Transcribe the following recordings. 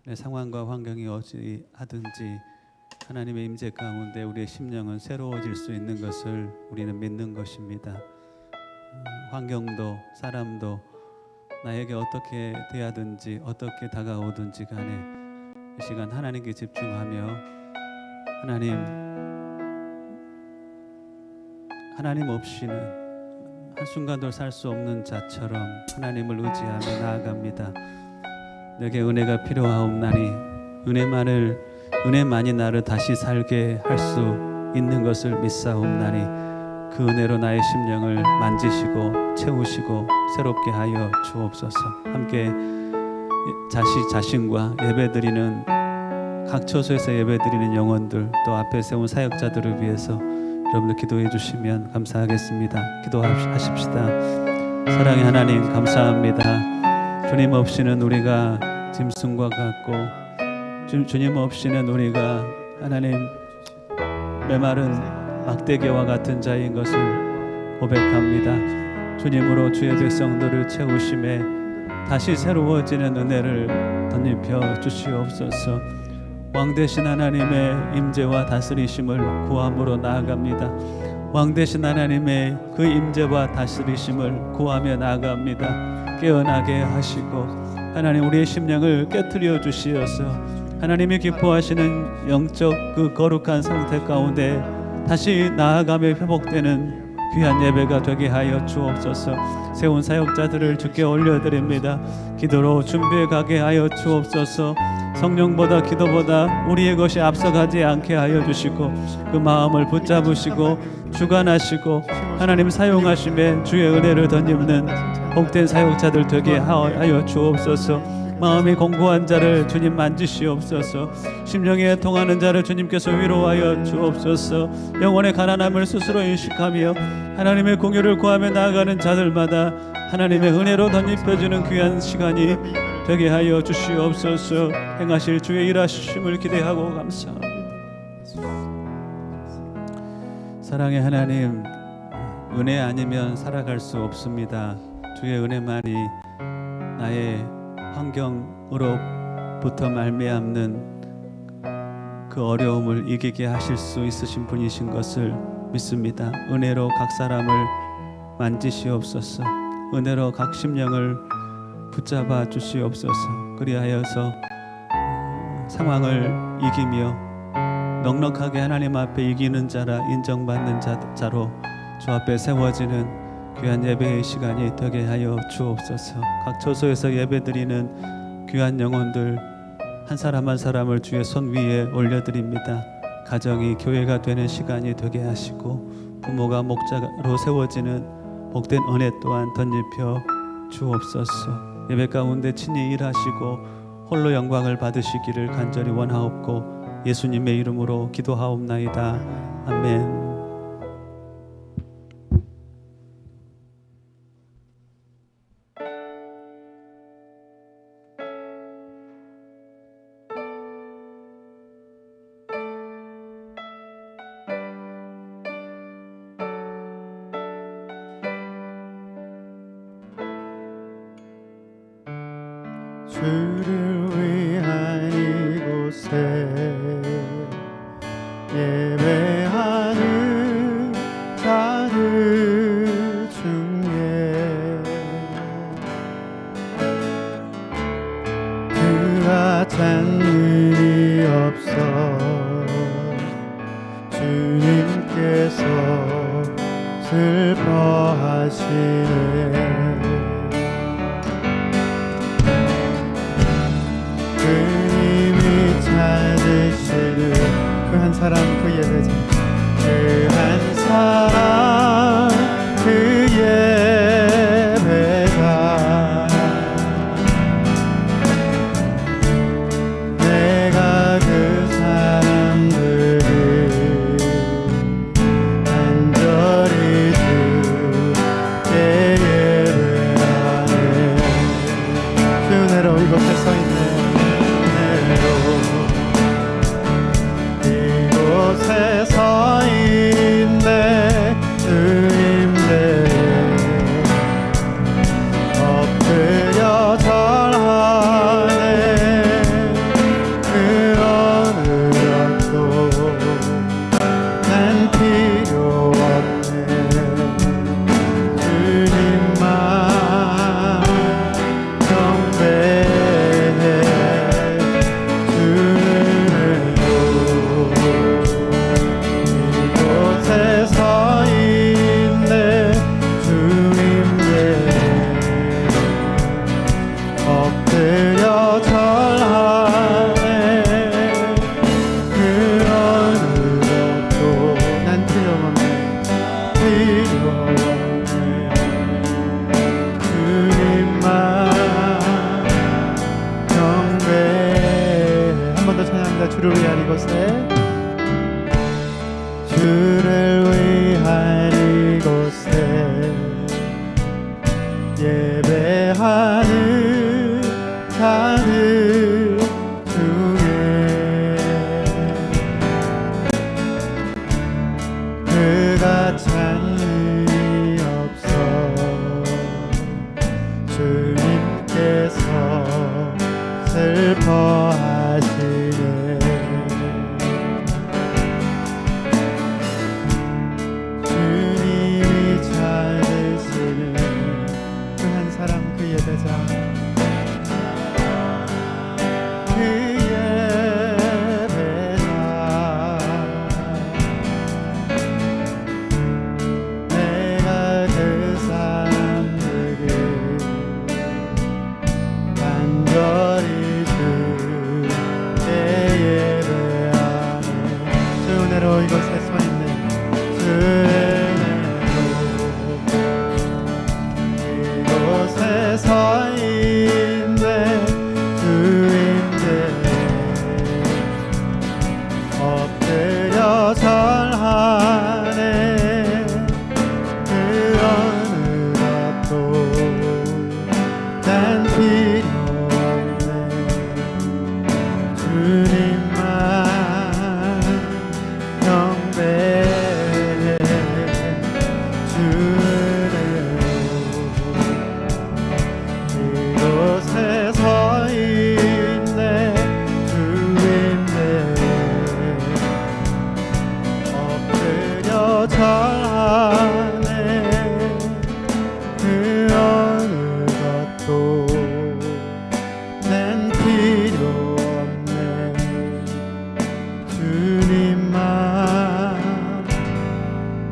내 상황과 환경이 어찌하든지 하나님의 임재 가운데 우리의 심령은 새로워질 수 있는 것을 우리는 믿는 것입니다. 환경도 사람도 나에게 어떻게 대하든지 어떻게 다가오든지 간에 이 시간 하나님께 집중하며 하나님 없이는 한순간도 살 수 없는 자처럼 하나님을 의지하며 나아갑니다. 내게 은혜가 필요하옵나니 은혜만이 나를 다시 살게 할 수 있는 것을 믿사옵나니 그 은혜로 나의 심령을 만지시고 채우시고 새롭게 하여 주옵소서. 함께 자신과 예배드리는 각 처소에서 예배드리는 영혼들 또 앞에 세운 사역자들을 위해서 여러분들 기도해 주시면 감사하겠습니다. 기도하십시다. 사랑의 하나님 감사합니다. 주님 없이는 우리가 짐승과 같고 주님 없이는 우리가 하나님 메마른 막대기와 같은 자인 것을 고백합니다. 주님으로 주의 백성들을 채우심에 다시 새로워지는 은혜를 덧입혀 주시옵소서. 왕 되신 하나님의 임재와 다스리심을 구함으로 나아갑니다. 왕 되신 하나님의 그 임재와 다스리심을 구하며 나아갑니다. 깨어나게 하시고 하나님 우리의 심령을 깨트려 주시어서 하나님이 기뻐하시는 영적 그 거룩한 상태 가운데 다시 나아가며 회복되는 귀한 예배가 되게 하여 주옵소서. 세운 사역자들을 주께 올려드립니다. 기도로 준비해 가게 하여 주옵소서. 성령보다 기도보다 우리의 것이 앞서가지 않게 하여 주시고 그 마음을 붙잡으시고 주관하시고 하나님 사용하심에 주의 은혜를 덧입는 복된 사역자들 되게 하여 주옵소서. 마음이 공고한 자를 주님 만지시옵소서. 심령에 통하는 자를 주님께서 위로하여 주옵소서. 영혼의 가난함을 스스로 인식하며 하나님의 공유를 구하며 나아가는 자들마다 하나님의 은혜로 덧입혀주는 귀한 시간이 되게 하여 주시옵소서. 행하실 주의 일하심을 기대하고 감사합니다. 사랑의 하나님, 은혜 아니면 살아갈 수 없습니다. 주의 은혜만이 나의 환경으로부터 말미암는 그 어려움을 이기게 하실 수 있으신 분이신 것을 믿습니다. 은혜로 각 사람을 만지시옵소서. 은혜로 각 심령을 붙잡아 주시옵소서. 그리하여서 상황을 이기며 넉넉하게 하나님 앞에 이기는 자라 인정받는 자로 주 앞에 세워지는 귀한 예배의 시간이 되게 하여 주옵소서. 각 처소에서 예배드리는 귀한 영혼들 한 사람 한 사람을 주의 손 위에 올려드립니다. 가정이 교회가 되는 시간이 되게 하시고 부모가 목자로 세워지는 복된 은혜 또한 덧입혀 주옵소서. 예배 가운데 친히 일하시고 홀로 영광을 받으시기를 간절히 원하옵고 예수님의 이름으로 기도하옵나이다. 아멘. 주를 위한 이곳에 예배하는 자들 중에 그가 잔일이 없어 주님께서 슬퍼하시네. 그님이 찾으시는 그 한 사람 그 예배자 그 한 사람 그 예배자 내가 그 사람들을 간절히 주께 예배하네. 그 은혜로 이곳에 서있네. 이곳에 서 있네. 합니다. 주를 위한 이곳에, 주를 위한 이곳에 예배하는 자들 중에 그가 찬이 없어 주님께서 슬퍼하시네. 주님이 찾으시는 그 한 사람, 그 예배자, 그 예배자, 내가 그 사람들을 간절히 주께 예배하네. 주 은혜로 이곳에 서 있네. 주 은혜로 이곳에 서 있네. 주인들 엎드려 절하네. 그 어느 것도 난 필요 없네. 주님만 경배해. 주 은혜로 이곳에 서 있네. 주인들 엎드려 절하네. 그 어느 것도 난 필요 없네. 주님만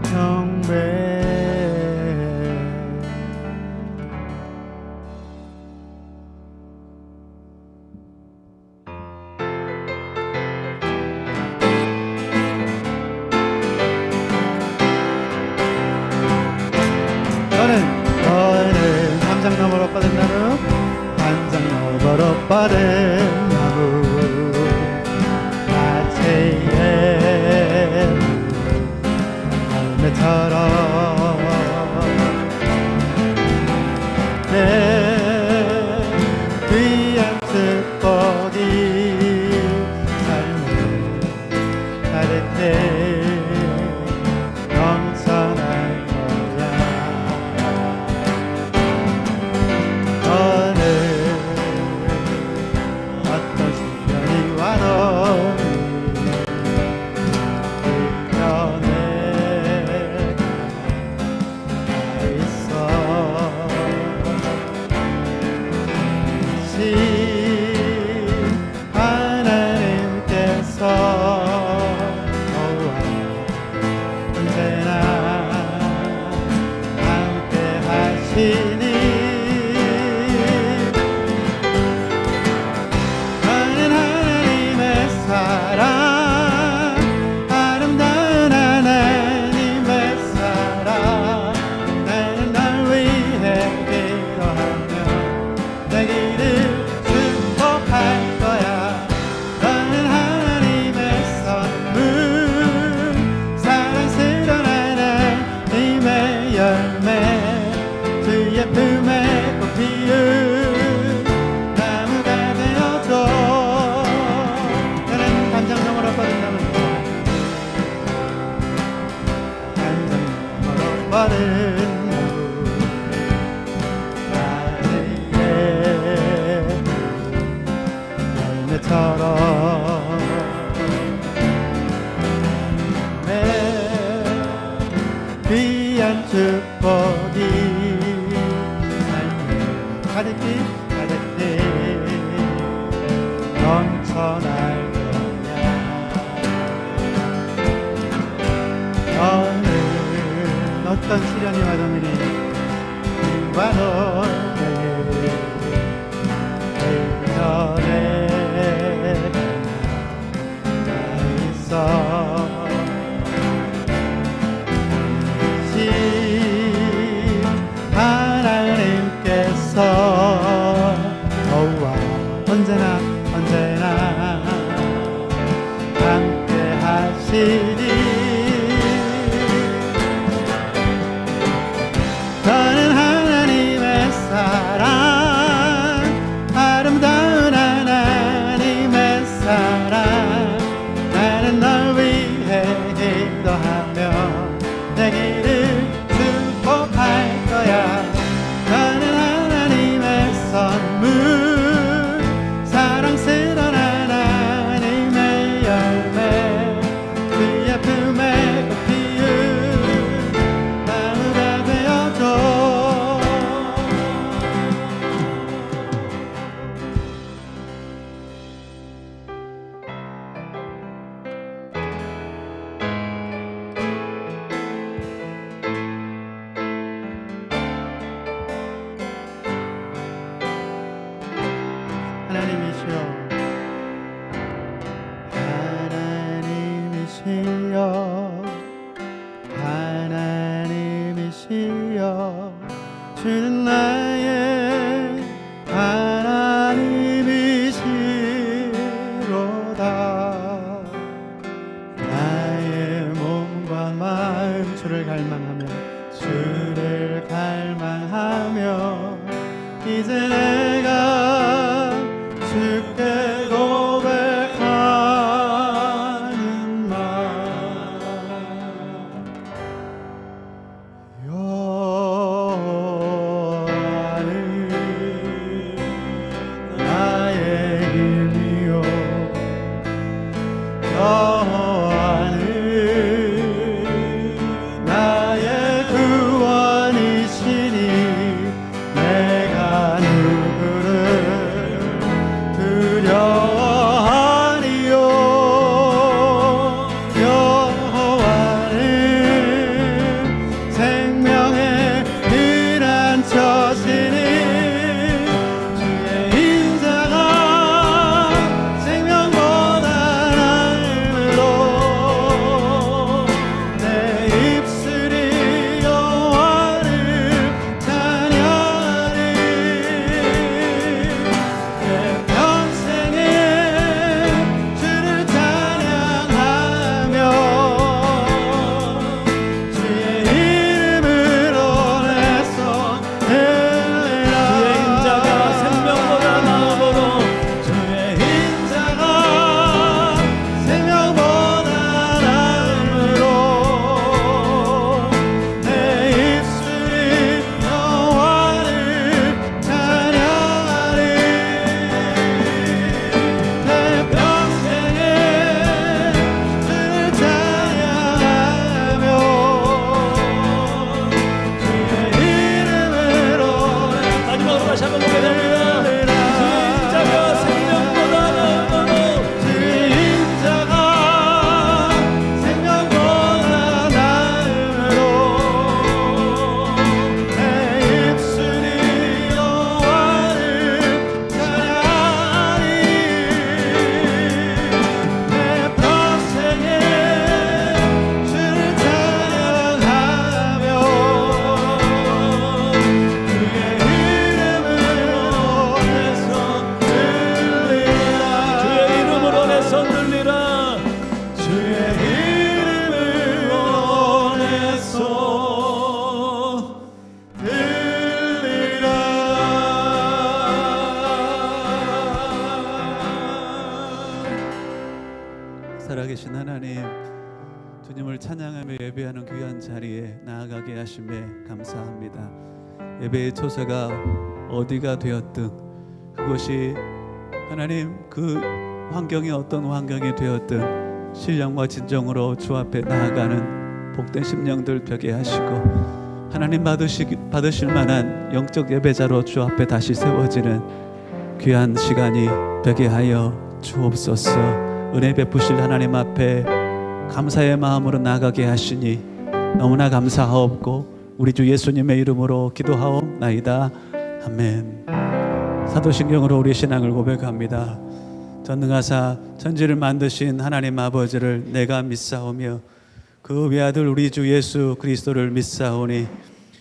경배해. 너는 담장 너머로 뻗은 나무, 담장 너머로 뻗은 나무, 마체의 열매처럼 내 귀한 축복이 삶을 가득해 넘쳐날 거야. 너는 어떤 시련이 와도 그 편에 있어. 하나님께서 언제나 함께 하시니 나는 하나님의 사랑, 아름다운 하나님의 사랑, 나는 널 위해 기도하며 내 길을 축복할 거야. 너는 하나님의 선물, 사랑스러운 하나님의 열매, 주의 품에 꽃 피운 나무가 되어줘. 나는 담장 너머로 뻗은 나무, 담장 너머로 뻗은 나무, 나의 열매처럼 내 귀한 축복이 삶에 가득히 가득히 넘쳐날 거야. 너는 어떤 시련이 와도 미리 와도 내 편에 나 있어. 하나님께서 언제나 언제나 너는 하나님의 사랑, 아름다운 하나님의 사랑. 나는 널 위해 기도하며 내 길을 축복할 거야. 너는 하나님의 선물, 사랑스러운 하나님의 열매, 그 예쁨의 꽃 피운 나무가 되어줘. 하나님이시여, 주는 나의 하나님이시로다. 나의 몸과 마음 주를 갈망하며 이제 내가 주께 고백하는 말. 여호와는 나의 힘이요, 여호와는 나의 구원이시니 내가 누구를 두려워하리요. 여호와는 생명의 피난처시니 주의 인자가 생명보다 나음으로 내 입술이 여호와를 찬양하리. 내 평생에 주를 찬양하며 주의 이름으로 내 손 들리라. 주의 인자가 생명보다 나음으로 주의 인자가 생명보다 나음으로 내 입술이 여호와를 찬양하리. 내 평생에 주를 찬양하며 주의 이름으로 마지막으로 다시 한번 고백합니다. 주의 인자가 생명보다 나음으로 주의 인자가 생명보다 나음으로 내 입술이 여호와를 찬양하리. 내 평생에 주를 찬양하며 주의 이름으로 내 손 들리라. 주의 이름으로 내 손 들리라. 주의 이름으로 내 손 들리라. 살아계신 하나님, 주님을 찬양하며 예배하는 귀한 자리에 나아가게 하심에 감사합니다. 예배의 초소가 어디가 되었든 그것이 하나님 그 환경이 어떤 환경이 되었든 신령과 진정으로 주 앞에 나아가는 복된 심령들 되게 하시고 하나님 받으실 만한 영적 예배자로 주 앞에 다시 세워지는 귀한 시간이 되게 하여 주옵소서. 은혜 베푸실 하나님 앞에 감사의 마음으로 나가게 하시니 너무나 감사하옵고 우리 주 예수님의 이름으로 기도하옵나이다. 아멘. 사도신경으로 우리 신앙을 고백합니다. 전능하사 천지를 만드신 하나님 아버지를 내가 믿사오며 그 외아들 우리 주 예수 그리스도를 믿사오니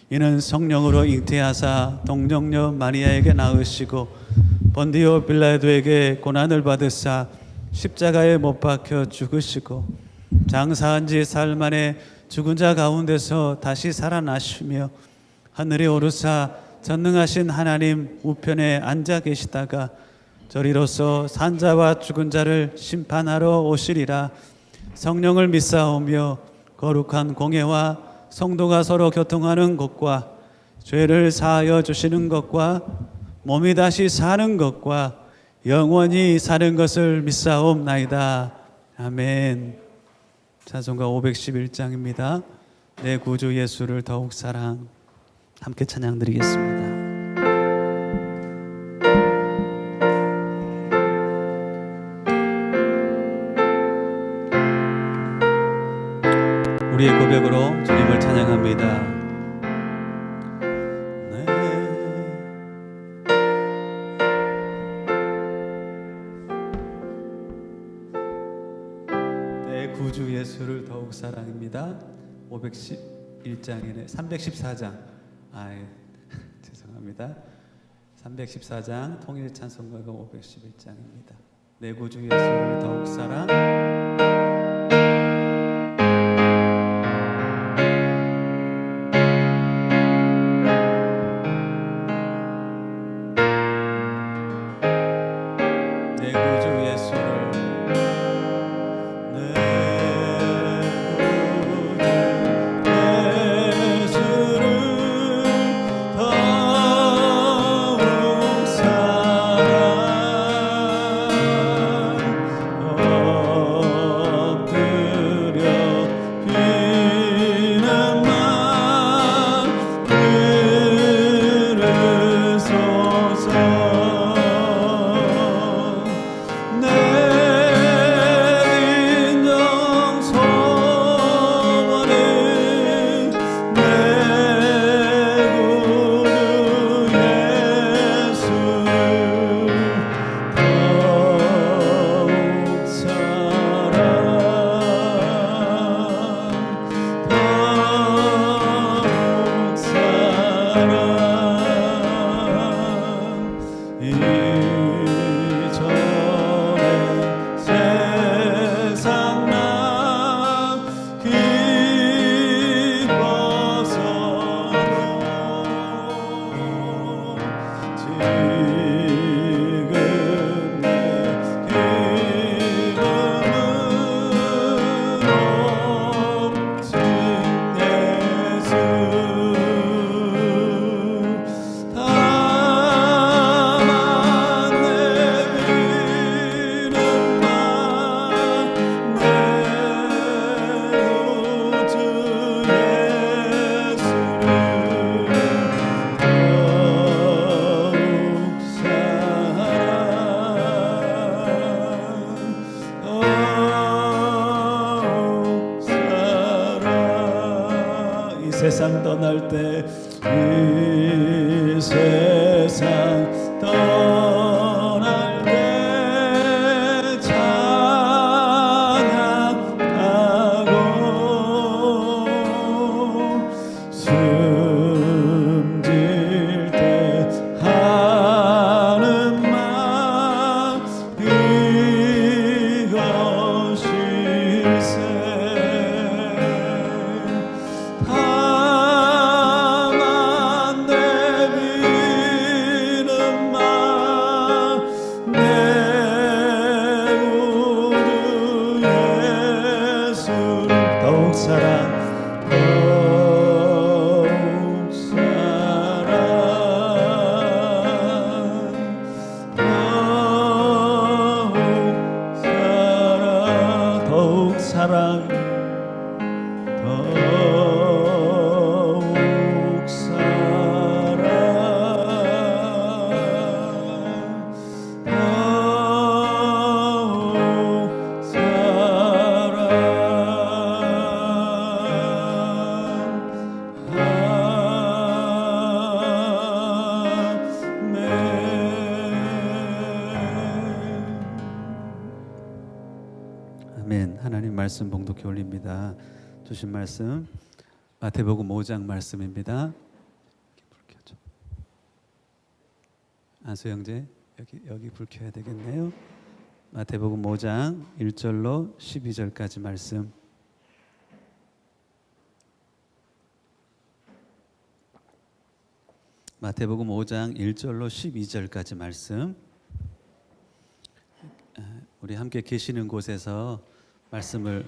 이는 성령으로 잉태하사 동정녀 마리아에게 낳으시고 본디오 빌라도에게 고난을 받으사 십자가에 못 박혀 죽으시고 장사한 지 사흘 만에 죽은 자 가운데서 다시 살아나시며 하늘에 오르사 전능하신 하나님 우편에 앉아 계시다가 저리로서 산자와 죽은 자를 심판하러 오시리라. 성령을 믿사오며 거룩한 공예와 성도가 서로 교통하는 것과 죄를 사하여 주시는 것과 몸이 다시 사는 것과 영원히 사는 것을 믿사옵나이다. 아멘. 찬송가 511장입니다. 내 구주 예수를 더욱 사랑. 함께 찬양 드리겠습니다. 우리의 고백으로 주님을 찬양합니다. 내 구주 예수를 더욱 사랑입니다. 511장이네. 314장. 죄송합니다. 314장 통일 찬송가가 511장입니다. 내 구주 예수를 더욱 사랑. 세상 떠날 때 이 세상 떠날 때 찬양하고 숨질 때 하는 말 이것일세. 아멘. 하나님 말씀 봉독해 올립니다. 주신 말씀 마태복음 5장 말씀입니다. 불 켜줘. 안수 형제 여기 불 켜야 되겠네요. 마태복음 5장 1절로 12절까지 말씀 마태복음 5장 1절로 12절까지 말씀, 우리 함께 계시는 곳에서 말씀을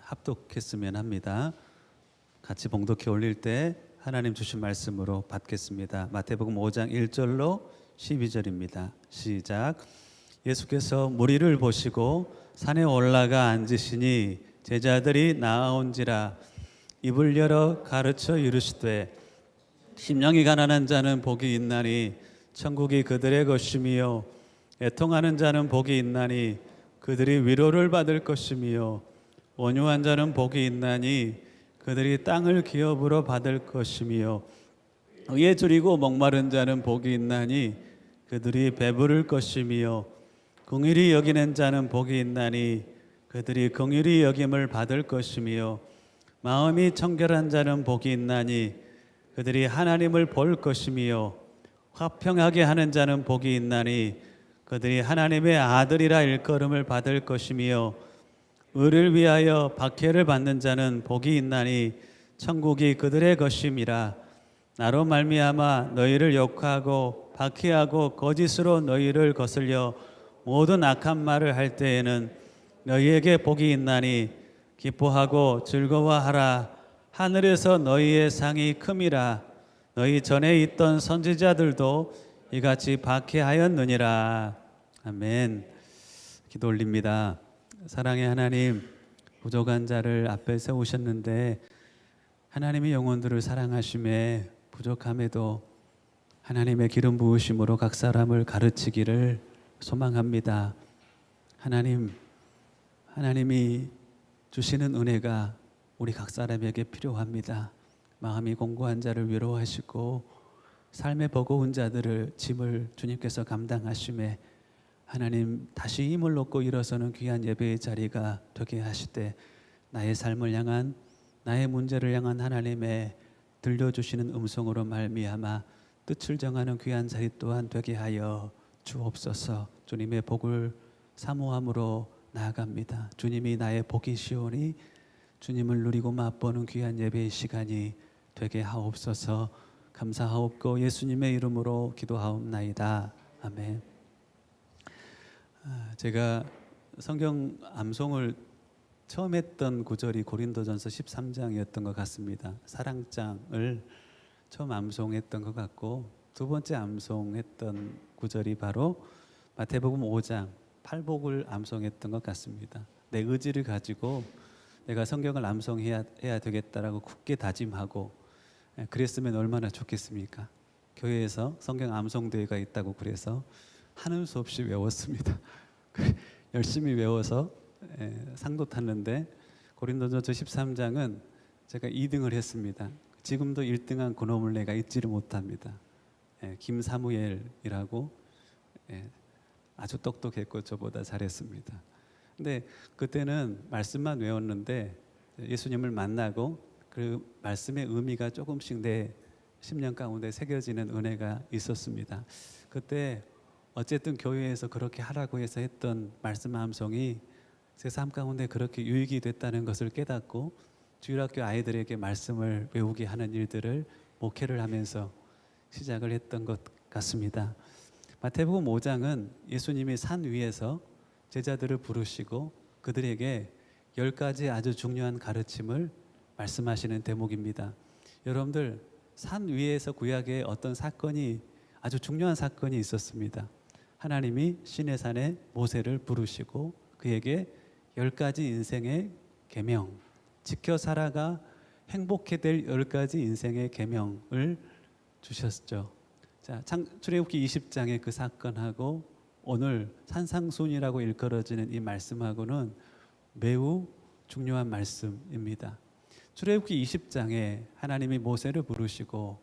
합독했으면 합니다. 같이 봉독해 올릴 때 하나님 주신 말씀으로 받겠습니다. 마태복음 5장 1절로 12절입니다. 시작. 예수께서 무리를 보시고 산에 올라가 앉으시니 제자들이 나아온지라 입을 열어 가르쳐 이르시되 심령이 가난한 자는 복이 있나니 천국이 그들의 것이며 애통하는 자는 복이 있나니 그들이 위로를 받을 것이며 온유한 자는 복이 있나니 그들이 땅을 기업으로 받을 것이며 의에 줄이고 목마른 자는 복이 있나니 그들이 배부를 것이며 긍휼히 여기는 자는 복이 있나니 그들이 긍휼히 여김을 받을 것이며 마음이 청결한 자는 복이 있나니 그들이 하나님을 볼 것이며 화평하게 하는 자는 복이 있나니 그들이 하나님의 아들이라 일컬음을 받을 것이며 의를 위하여 박해를 받는 자는 복이 있나니 천국이 그들의 것임이라. 나로 말미암아 너희를 욕하고 박해하고 거짓으로 너희를 거슬려 모든 악한 말을 할 때에는 너희에게 복이 있나니 기뻐하고 즐거워하라. 하늘에서 너희의 상이 큼이라. 너희 전에 있던 선지자들도 이같이 박해하였느니라. 아멘. 기도 올립니다. 사랑의 하나님, 부족한 자를 앞에 세우셨는데 하나님의 영혼들을 사랑하심에 부족함에도 하나님의 기름 부으심으로 각 사람을 가르치기를 소망합니다. 하나님이 주시는 은혜가 우리 각 사람에게 필요합니다. 마음이 공고한 자를 위로하시고 삶의 버거운 자들을 짐을 주님께서 감당하심에 하나님 다시 힘을 얻고 일어서는 귀한 예배의 자리가 되게 하시되 나의 삶을 향한 나의 문제를 향한 하나님의 들려주시는 음성으로 말미암아 뜻을 정하는 귀한 자리 또한 되게 하여 주옵소서. 주님의 복을 사모함으로 나아갑니다. 주님이 나의 복이시오니 주님을 누리고 맛보는 귀한 예배의 시간이 되게 하옵소서. 감사하옵고 예수님의 이름으로 기도하옵나이다. 아멘. 제가 성경 암송을 처음 했던 구절이 고린도전서 13장이었던 것 같습니다. 사랑장을 처음 암송했던 것 같고 두 번째 암송했던 구절이 바로 마태복음 5장 팔복을 암송했던 것 같습니다. 내 의지를 가지고 내가 성경을 암송해야 되겠다라고 굳게 다짐하고 그랬으면 얼마나 좋겠습니까? 교회에서 성경 암송대회가 있다고 그래서 하는 수 없이 외웠습니다. 열심히 외워서 상도 탔는데 고린도전서 13장은 제가 2등을 했습니다. 지금도 1등한 그놈을 내가 잊지를 못합니다. 김사무엘이라고 아주 똑똑했고 저보다 잘했습니다. 근데 그때는 말씀만 외웠는데 예수님을 만나고 그 말씀의 의미가 조금씩 내 심령 가운데 새겨지는 은혜가 있었습니다. 그때 어쨌든 교회에서 그렇게 하라고 해서 했던 말씀 암송이 제 삶 가운데 그렇게 유익이 됐다는 것을 깨닫고 주일학교 아이들에게 말씀을 외우게 하는 일들을 목회를 하면서 시작을 했던 것 같습니다. 마태복음 5장은 예수님이 산 위에서 제자들을 부르시고 그들에게 10가지 아주 중요한 가르침을 말씀하시는 대목입니다. 여러분들, 산 위에서 구약에 어떤 사건이 아주 중요한 사건이 있었습니다. 하나님이 시내산에 모세를 부르시고 그에게 10가지 인생의 계명, 지켜 살아가 행복해 될 10가지 인생의 계명을 주셨죠. 자, 출애굽기 20장의 그 사건하고 오늘 산상순이라고 일컬어지는 이 말씀하고는 매우 중요한 말씀입니다. 출애굽기 20장에 하나님이 모세를 부르시고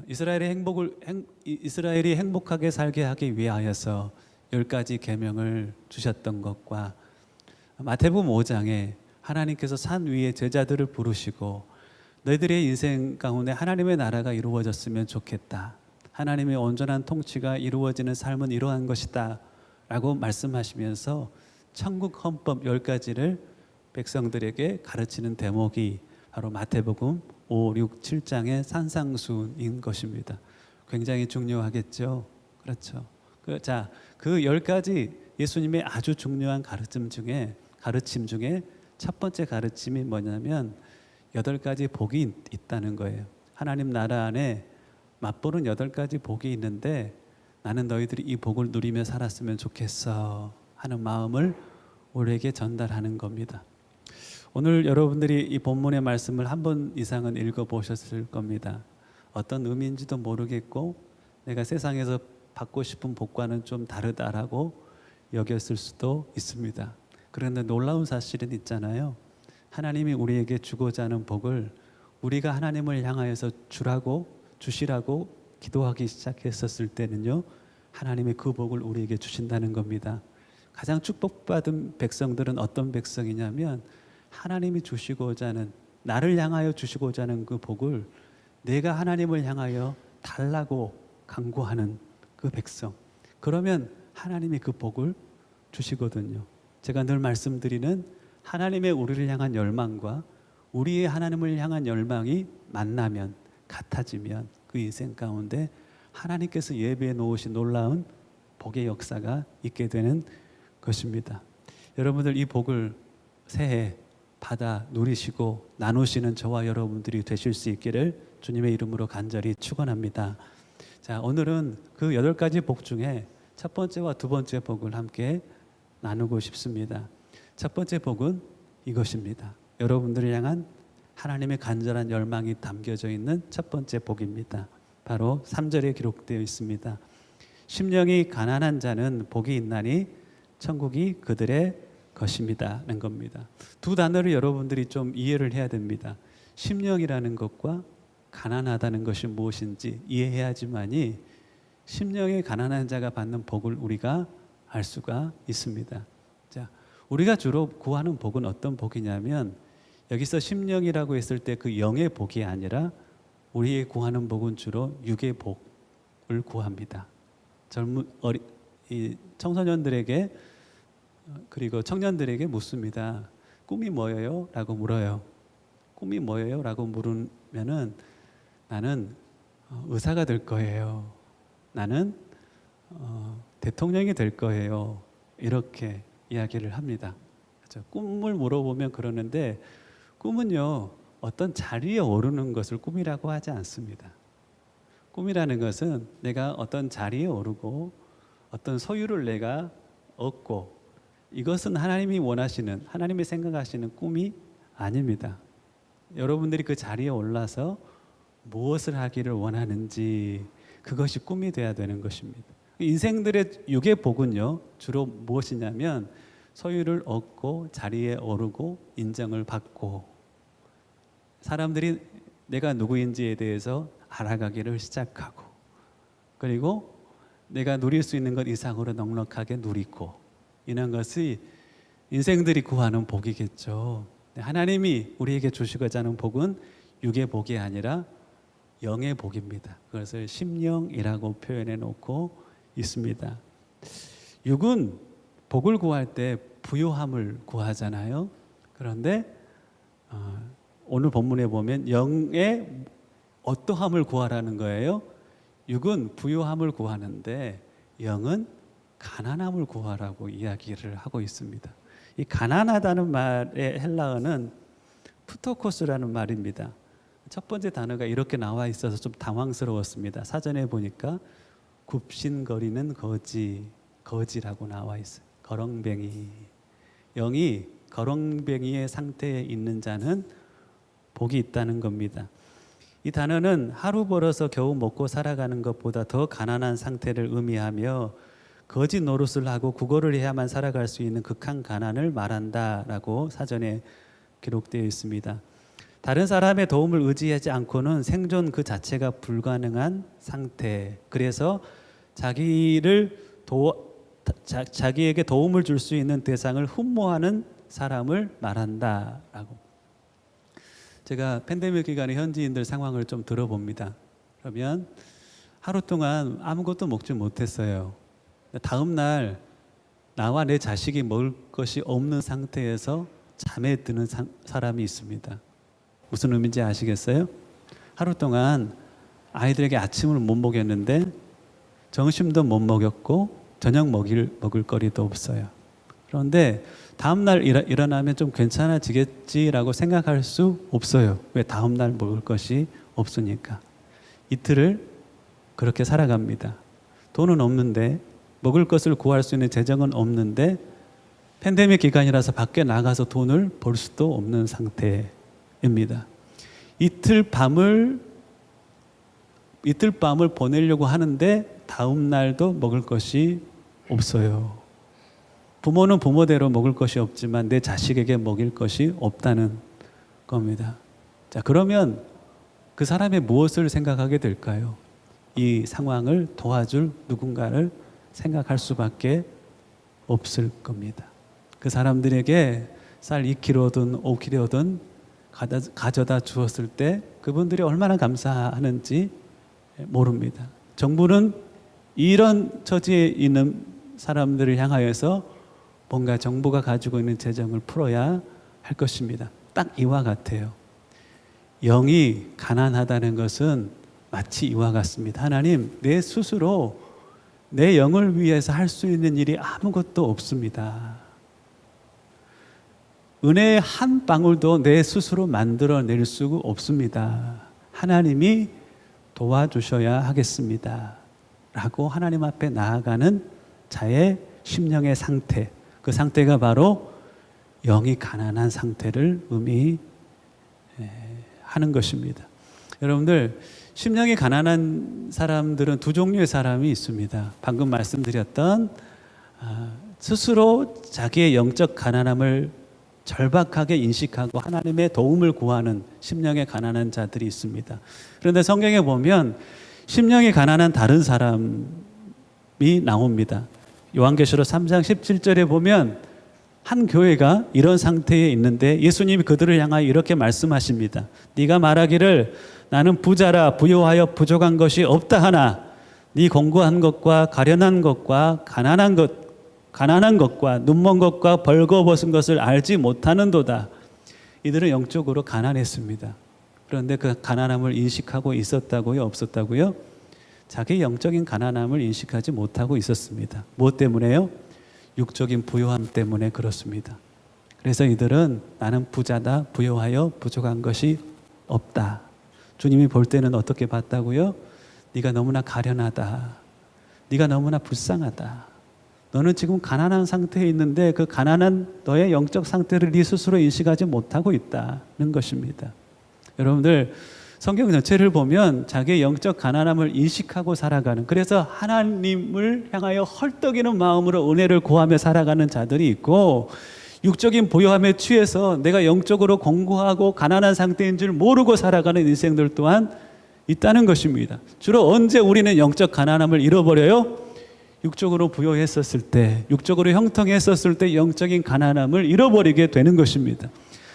이스라엘이 행복하게 살게 하기 위하여서 10가지 계명을 주셨던 것과 마태복음 5장에 하나님께서 산 위에 제자들을 부르시고 너희들의 인생 가운데 하나님의 나라가 이루어졌으면 좋겠다. 하나님의 온전한 통치가 이루어지는 삶은 이러한 것이다 라고 말씀하시면서 천국 헌법 10가지를 백성들에게 가르치는 대목이 바로 마태복음 5, 6, 7장의 산상수인 것입니다. 굉장히 중요하겠죠. 그렇죠. 그 10가지 예수님의 아주 중요한 가르침 중에 첫 번째 가르침이 뭐냐면 8가지 복이 있다는 거예요. 하나님 나라 안에 맛보는 8가지 복이 있는데 나는 너희들이 이 복을 누리며 살았으면 좋겠어 하는 마음을 우리에게 전달하는 겁니다. 오늘 여러분들이 이 본문의 말씀을 한 번 이상은 읽어보셨을 겁니다. 어떤 의미인지도 모르겠고 내가 세상에서 받고 싶은 복과는 좀 다르다라고 여겼을 수도 있습니다. 그런데 놀라운 사실은 있잖아요. 하나님이 우리에게 주고자 하는 복을 우리가 하나님을 향하여서 주시라고 기도하기 시작했었을 때는요, 하나님이 그 복을 우리에게 주신다는 겁니다. 가장 축복받은 백성들은 어떤 백성이냐면 하나님이 주시고자 하는, 나를 향하여 주시고자 하는 그 복을 내가 하나님을 향하여 달라고 간구하는 그 백성. 그러면 하나님이 그 복을 주시거든요. 제가 늘 말씀드리는 하나님의 우리를 향한 열망과 우리의 하나님을 향한 열망이 만나면, 같아지면 그 인생 가운데 하나님께서 예배해 놓으신 놀라운 복의 역사가 있게 되는 것입니다. 여러분들 이 복을 새해 받아 누리시고 나누시는 저와 여러분들이 되실 수 있기를 주님의 이름으로 간절히 축원합니다. 자, 오늘은 그 8가지 복 중에 첫 번째와 두 번째 복을 함께 나누고 싶습니다. 첫 번째 복은 이것입니다. 여러분들을 향한 하나님의 간절한 열망이 담겨져 있는 첫 번째 복입니다. 바로 3절에 기록되어 있습니다. 심령이 가난한 자는 복이 있나니 천국이 그들의 것입니다는 겁니다. 두 단어를 여러분들이 좀 이해를 해야 됩니다. 심령이라는 것과 가난하다는 것이 무엇인지 이해해야지만이 심령이 가난한 자가 받는 복을 우리가 알 수가 있습니다. 자, 우리가 주로 구하는 복은 어떤 복이냐면 여기서 심령이라고 했을 때 그 영의 복이 아니라 우리의 구하는 복은 주로 육의 복을 구합니다. 청소년들에게 그리고 청년들에게 묻습니다. 꿈이 뭐예요? 라고 물어요. 꿈이 뭐예요? 라고 물으면은 나는 의사가 될 거예요. 나는 대통령이 될 거예요. 이렇게 이야기를 합니다. 그렇죠? 꿈을 물어보면 그러는데 꿈은요, 어떤 자리에 오르는 것을 꿈이라고 하지 않습니다. 꿈이라는 것은 내가 어떤 자리에 오르고 어떤 소유를 내가 얻고, 이것은 하나님이 원하시는, 하나님이 생각하시는 꿈이 아닙니다. 여러분들이 그 자리에 올라서 무엇을 하기를 원하는지, 그것이 꿈이 돼야 되는 것입니다. 인생들의 육의 복은요, 주로 무엇이냐면 소유를 얻고 자리에 오르고 인정을 받고 사람들이 내가 누구인지에 대해서 알아가기를 시작하고, 그리고 내가 누릴 수 있는 것 이상으로 넉넉하게 누리고, 이런 것이 인생들이 구하는 복이겠죠. 하나님이 우리에게 주시고자 하는 복은 육의 복이 아니라 영의 복입니다. 그것을 심령이라고 표현해 놓고 있습니다. 육은 복을 구할 때 부요함을 구하잖아요. 그런데 오늘 본문에 보면 영의 어떠함을 구하라는 거예요. 육은 부요함을 구하는데 영은 가난함을 구하라고 이야기를 하고 있습니다. 이 가난하다는 말의 헬라어는 푸토코스라는 말입니다. 첫 번째 단어가 이렇게 나와 있어서 좀 당황스러웠습니다. 사전에 보니까 굽신거리는 거지라고 나와 있어요. 거렁뱅이. 영이 거렁뱅이의 상태에 있는 자는 복이 있다는 겁니다. 이 단어는 하루 벌어서 겨우 먹고 살아가는 것보다 더 가난한 상태를 의미하며 거짓 노릇을 하고 구걸을 해야만 살아갈 수 있는 극한 가난을 말한다라고 사전에 기록되어 있습니다. 다른 사람의 도움을 의지하지 않고는 생존 그 자체가 불가능한 상태. 그래서 자기에게 도움을 줄 수 있는 대상을 흠모하는 사람을 말한다라고. 제가 팬데믹 기간에 현지인들 상황을 좀 들어봅니다. 그러면 하루 동안 아무것도 먹지 못했어요. 다음 날 나와 내 자식이 먹을 것이 없는 상태에서 잠에 드는 사람이 있습니다. 무슨 의미인지 아시겠어요? 하루 동안 아이들에게 아침을 못 먹였는데 점심도 못 먹였고 저녁 먹을 거리도 없어요. 그런데 다음날 일어나면 좀 괜찮아지겠지라고 생각할 수 없어요. 왜? 다음날 먹을 것이 없으니까. 이틀을 그렇게 살아갑니다. 돈은 없는데, 먹을 것을 구할 수 있는 재정은 없는데, 팬데믹 기간이라서 밖에 나가서 돈을 벌 수도 없는 상태입니다. 이틀 밤을 보내려고 하는데 다음 날도 먹을 것이 없어요. 부모는 부모대로 먹을 것이 없지만 내 자식에게 먹일 것이 없다는 겁니다. 자, 그러면 그 사람이 무엇을 생각하게 될까요? 이 상황을 도와줄 누군가를 생각할 수밖에 없을 겁니다. 그 사람들에게 쌀 2kg든 5kg든 가져다 주었을 때 그분들이 얼마나 감사하는지 모릅니다. 정부는 이런 처지에 있는 사람들을 향하여서 뭔가 정부가 가지고 있는 재정을 풀어야 할 것입니다. 딱 이와 같아요. 영이 가난하다는 것은 마치 이와 같습니다. 하나님, 내 스스로 내 영을 위해서 할 수 있는 일이 아무것도 없습니다. 은혜의 한 방울도 내 스스로 만들어낼 수 없습니다. 하나님이 도와주셔야 하겠습니다. 라고 하나님 앞에 나아가는 자의 심령의 상태, 그 상태가 바로 영이 가난한 상태를 의미하는 것입니다. 여러분들, 심령이 가난한 사람들은 두 종류의 사람이 있습니다. 방금 말씀드렸던 스스로 자기의 영적 가난함을 절박하게 인식하고 하나님의 도움을 구하는 심령의 가난한 자들이 있습니다. 그런데 성경에 보면 심령이 가난한 다른 사람이 나옵니다. 요한계시록 3장 17절에 보면 한 교회가 이런 상태에 있는데 예수님이 그들을 향하여 이렇게 말씀하십니다. 네가 말하기를 나는 부자라 부요하여 부족한 것이 없다 하나 네 공고한 것과 가련한 것과 가난한 것과 눈먼 것과 벌거벗은 것을 알지 못하는도다. 이들은 영적으로 가난했습니다. 그런데 그 가난함을 인식하고 있었다고요? 없었다고요? 자기 영적인 가난함을 인식하지 못하고 있었습니다. 무엇 때문에요? 육적인 부요함 때문에 그렇습니다. 그래서 이들은 나는 부자다, 부요하여 부족한 것이 없다. 주님이 볼 때는 어떻게 봤다고요? 네가 너무나 가련하다. 네가 너무나 불쌍하다. 너는 지금 가난한 상태에 있는데 그 가난한 너의 영적 상태를 네 스스로 인식하지 못하고 있다는 것입니다. 여러분들, 성경 전체를 보면 자기의 영적 가난함을 인식하고 살아가는, 그래서 하나님을 향하여 헐떡이는 마음으로 은혜를 구하며 살아가는 자들이 있고, 육적인 부요함에 취해서 내가 영적으로 공고하고 가난한 상태인 줄 모르고 살아가는 인생들 또한 있다는 것입니다. 주로 언제 우리는 영적 가난함을 잃어버려요? 육적으로 부요했었을 때, 육적으로 형통했었을 때 영적인 가난함을 잃어버리게 되는 것입니다.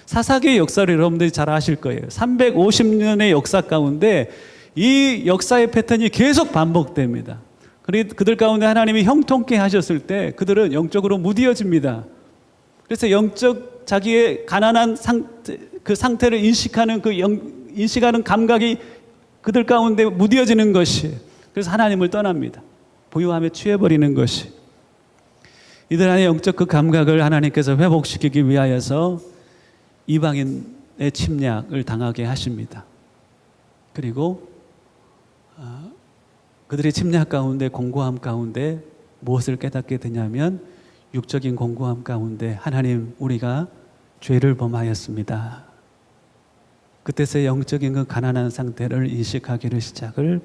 사사기의 역사를 여러분들이 잘 아실 거예요. 350년의 역사 가운데 이 역사의 패턴이 계속 반복됩니다. 그들 가운데 하나님이 형통케 하셨을 때 그들은 영적으로 무디어집니다. 그래서 영적 자기의 가난한 그 상태를 인식하는 인식하는 감각이 그들 가운데 무디어지는 것이, 그래서 하나님을 떠납니다. 부유함에 취해버리는 것이. 이들 안에 영적 그 감각을 하나님께서 회복시키기 위하여서 이방인의 침략을 당하게 하십니다. 그리고 그들의 침략 가운데, 공고함 가운데 무엇을 깨닫게 되냐면 육적인 공고함 가운데 하나님, 우리가 죄를 범하였습니다. 그때서 영적인 그 가난한 상태를 인식하기를 시작을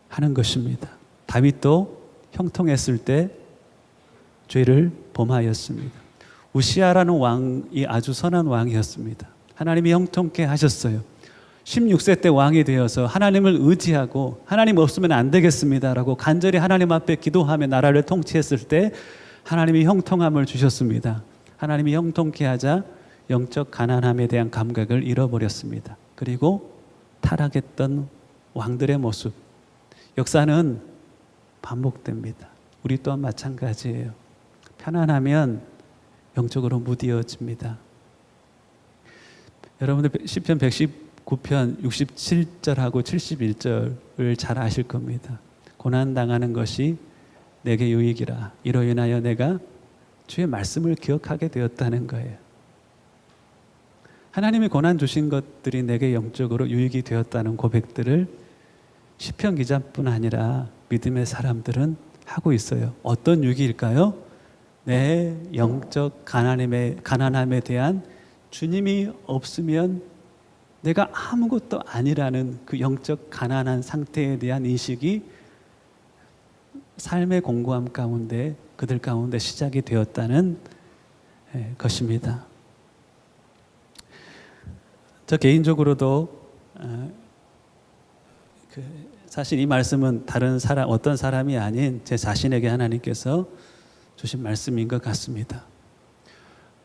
하는 것입니다. 다윗도 형통했을 때 죄를 범하였습니다. 우시아라는 왕이 아주 선한 왕이었습니다. 하나님이 형통케 하셨어요. 16세 때 왕이 되어서 하나님을 의지하고 하나님 없으면 안 되겠습니다라고 간절히 하나님 앞에 기도하며 나라를 통치했을 때 하나님이 형통함을 주셨습니다. 하나님이 형통케 하자 영적 가난함에 대한 감각을 잃어버렸습니다. 그리고 타락했던 왕들의 모습, 역사는 반복됩니다. 우리 또한 마찬가지예요. 편안하면 영적으로 무디어집니다. 여러분들 시편 9편 67절하고 71절을 잘 아실 겁니다. 고난당하는 것이 내게 유익이라. 이로 인하여 내가 주의 말씀을 기억하게 되었다는 거예요. 하나님이 고난 주신 것들이 내게 영적으로 유익이 되었다는 고백들을 시편 기자뿐 아니라 믿음의 사람들은 하고 있어요. 어떤 유익일까요? 내 영적 가난함에 대한 주님이 없으면 내가 아무것도 아니라는 그 영적 가난한 상태에 대한 인식이 삶의 공고함 가운데 그들 가운데 시작이 되었다는 것입니다. 저 개인적으로도 사실 이 말씀은 다른 사람, 어떤 사람이 아닌 제 자신에게 하나님께서 주신 말씀인 것 같습니다.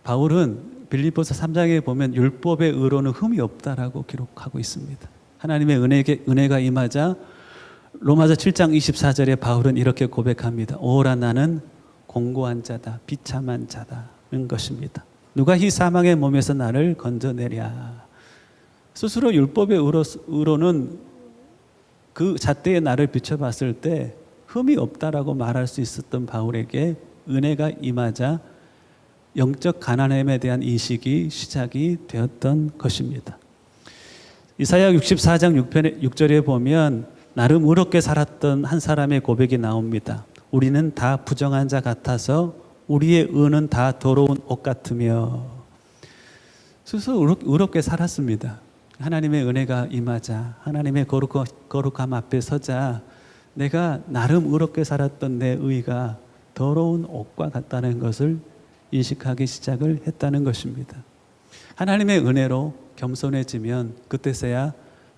바울은 빌립보서 3장에 보면 율법의 의로는 흠이 없다라고 기록하고 있습니다. 하나님의 은혜가 임하자 로마서 7장 24절에 바울은 이렇게 고백합니다. 오라 나는 공고한 자다, 비참한 자다는 것입니다. 누가 이 사망의 몸에서 나를 건져내랴. 스스로 율법의 의로는 그 잣대의 나를 비춰봤을 때 흠이 없다라고 말할 수 있었던 바울에게 은혜가 임하자 영적 가난함에 대한 인식이 시작이 되었던 것입니다. 이사야 64장 6절에 보면 나름 의롭게 살았던 한 사람의 고백이 나옵니다. 우리는 다 부정한 자 같아서 우리의 의는 다 더러운 옷 같으며. 스스로 의롭게 살았습니다. 하나님의 은혜가 임하자 하나님의 거룩함 앞에 서자 내가 나름 의롭게 살았던 내 의가 더러운 옷과 같다는 것을 인식하기 시작을 했다는 것입니다. 하나님의 은혜로 겸손해지면 그때서야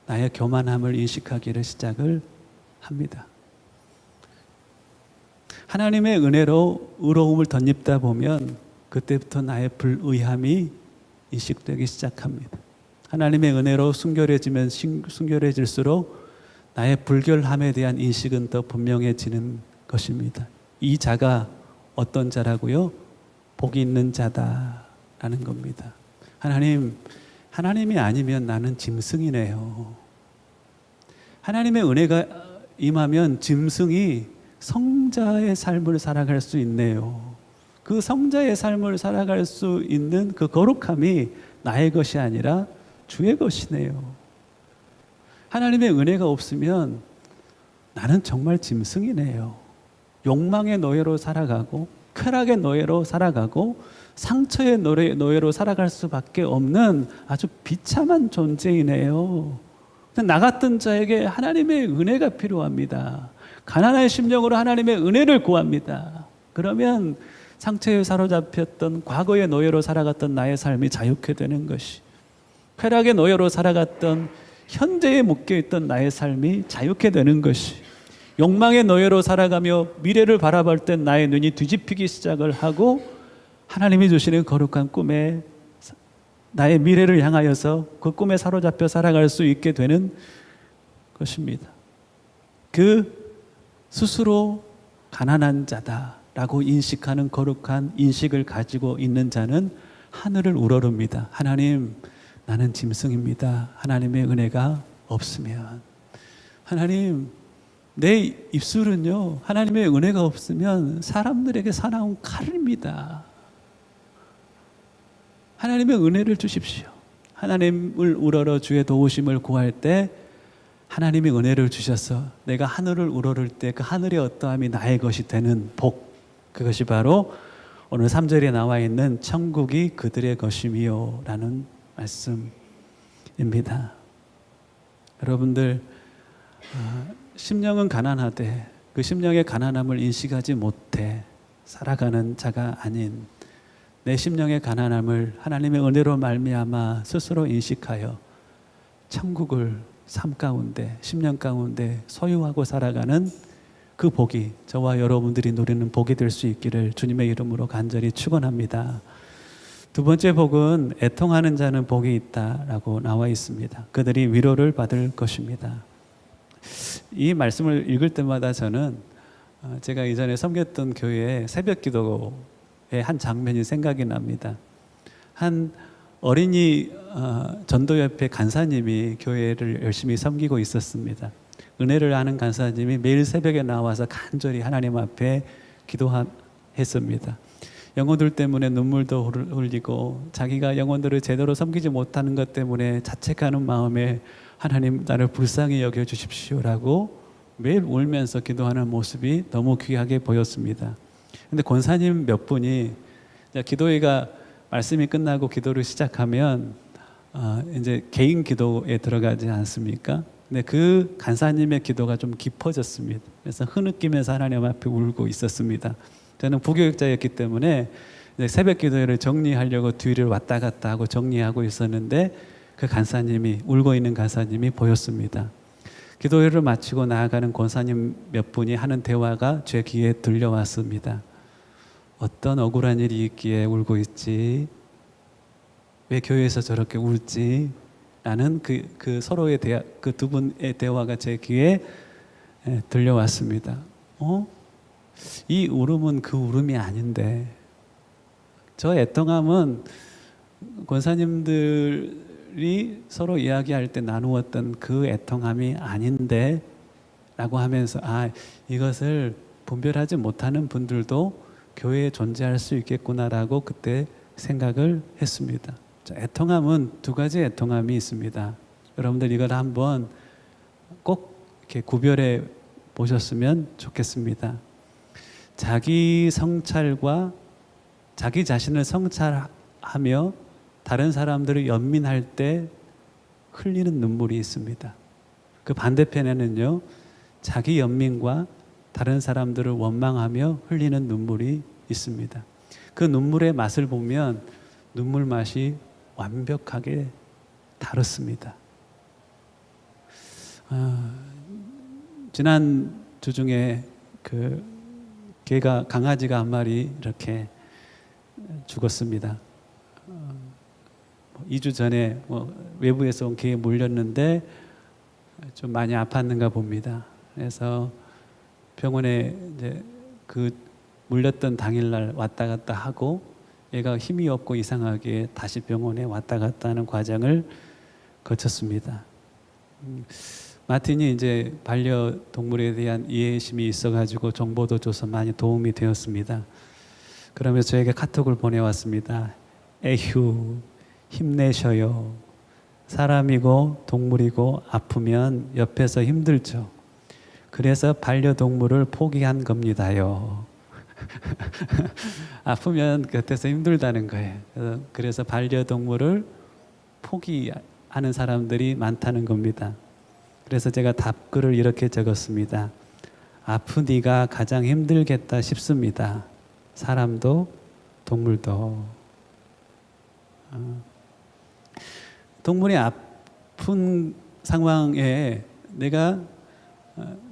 나의 교만함을 인식하기를 시작을 합니다. 하나님의 은혜로 의로움을 덧입다 보면 그때부터 나의 불의함이 인식되기 시작합니다. 하나님의 은혜로 순결해질수록 나의 불결함에 대한 인식은 더 분명해지는 것입니다. 이 자가 어떤 자라고요? 복이 있는 자다라는 겁니다. 하나님이 아니면 나는 짐승이네요. 하나님의 은혜가 임하면 짐승이 성자의 삶을 살아갈 수 있네요. 그 성자의 삶을 살아갈 수 있는 그 거룩함이 나의 것이 아니라 주의 것이네요. 하나님의 은혜가 없으면 나는 정말 짐승이네요. 욕망의 노예로 살아가고 쾌락의 노예로 살아가고 상처의 노예로 살아갈 수밖에 없는 아주 비참한 존재이네요. 나 같은 자에게 하나님의 은혜가 필요합니다. 가난한 심령으로 하나님의 은혜를 구합니다. 그러면 상처에 사로잡혔던 과거의 노예로 살아갔던 나의 삶이 자유케 되는 것이, 쾌락의 노예로 살아갔던 현재에 묶여있던 나의 삶이 자유케 되는 것이, 욕망의 노예로 살아가며 미래를 바라볼 땐 나의 눈이 뒤집히기 시작을 하고 하나님이 주시는 거룩한 꿈에 나의 미래를 향하여서 그 꿈에 사로잡혀 살아갈 수 있게 되는 것입니다. 그 스스로 가난한 자다라고 인식하는 거룩한 인식을 가지고 있는 자는 하늘을 우러릅니다. 하나님, 나는 짐승입니다. 하나님의 은혜가 없으면. 하나님, 내 입술은요, 하나님의 은혜가 없으면 사람들에게 사나운 칼입니다. 하나님의 은혜를 주십시오. 하나님을 우러러 주의 도우심을 구할 때 하나님이 은혜를 주셔서 내가 하늘을 우러를 때 그 하늘의 어떠함이 나의 것이 되는 복, 그것이 바로 오늘 3절에 나와 있는 천국이 그들의 것이미요 라는 말씀입니다. 여러분들, 심령은 가난하되 그 심령의 가난함을 인식하지 못해 살아가는 자가 아닌 내 심령의 가난함을 하나님의 은혜로 말미암아 스스로 인식하여 천국을 삶 가운데, 심령 가운데 소유하고 살아가는 그 복이 저와 여러분들이 누리는 복이 될 수 있기를 주님의 이름으로 간절히 축원합니다. 두 번째 복은 애통하는 자는 복이 있다라고 나와 있습니다. 그들이 위로를 받을 것입니다. 이 말씀을 읽을 때마다 저는 제가 이전에 섬겼던 교회의 새벽 기도의 한 장면이 생각이 납니다. 한 어린이 전도협회 간사님이 교회를 열심히 섬기고 있었습니다. 은혜를 아는 간사님이 매일 새벽에 나와서 간절히 하나님 앞에 기도했습니다. 영혼들 때문에 눈물도 흘리고 자기가 영혼들을 제대로 섬기지 못하는 것 때문에 자책하는 마음에 하나님 나를 불쌍히 여겨주십시오라고 매일 울면서 기도하는 모습이 너무 귀하게 보였습니다. 근데 권사님 몇 분이 기도회가 말씀이 끝나고 기도를 시작하면 이제 개인 기도에 들어가지 않습니까? 근데 그 간사님의 기도가 좀 깊어졌습니다. 그래서 흐느끼면서 하나님 앞에 울고 있었습니다. 저는 부교육자였기 때문에 이제 새벽 기도회를 정리하려고 뒤를 왔다 갔다 하고 정리하고 있었는데 그 간사님이 울고 있는 간사님이 보였습니다. 기도회를 마치고 나아가는 권사님 몇 분이 하는 대화가 제 귀에 들려왔습니다. 어떤 억울한 일이 있기에 울고 있지? 왜 교회에서 저렇게 울지? 라는 그 서로의 대화, 그 두 분의 대화가 제 귀에 들려왔습니다. 이 울음은 그 울음이 아닌데, 저 애통함은 권사님들이 서로 이야기할 때 나누었던 그 애통함이 아닌데 라고 하면서 이것을 분별하지 못하는 분들도 교회에 존재할 수 있겠구나라고 그때 생각을 했습니다. 애통함은 두 가지 애통함이 있습니다. 여러분들 이걸 한번 꼭 이렇게 구별해 보셨으면 좋겠습니다. 자기 성찰과 자기 자신을 성찰하며 다른 사람들을 연민할 때 흘리는 눈물이 있습니다. 그 반대편에는요, 자기 연민과 다른 사람들을 원망하며 흘리는 눈물이 있습니다. 그 눈물의 맛을 보면 눈물 맛이 완벽하게 다릅니다. 지난 주 중에 강아지가 한 마리 이렇게 죽었습니다. 2주 전에 외부에서 온 개에 물렸는데 좀 많이 아팠는가 봅니다. 그래서 병원에 이제 그 물렸던 당일날 왔다 갔다 하고 얘가 힘이 없고 이상하게 다시 병원에 왔다 갔다 하는 과정을 거쳤습니다. 마틴이 이제 반려동물에 대한 이해심이 있어가지고 정보도 줘서 많이 도움이 되었습니다. 그러면서 저에게 카톡을 보내왔습니다. 에휴, 힘내셔요. 사람이고 동물이고 아프면 옆에서 힘들죠. 그래서 반려동물을 포기한 겁니다요. 아프면 곁에서 힘들다는 거예요. 그래서 반려동물을 포기하는 사람들이 많다는 겁니다. 그래서 제가 답글을 이렇게 적었습니다. 아프니가 가장 힘들겠다 싶습니다. 사람도 동물도. 동물이 아픈 상황에 내가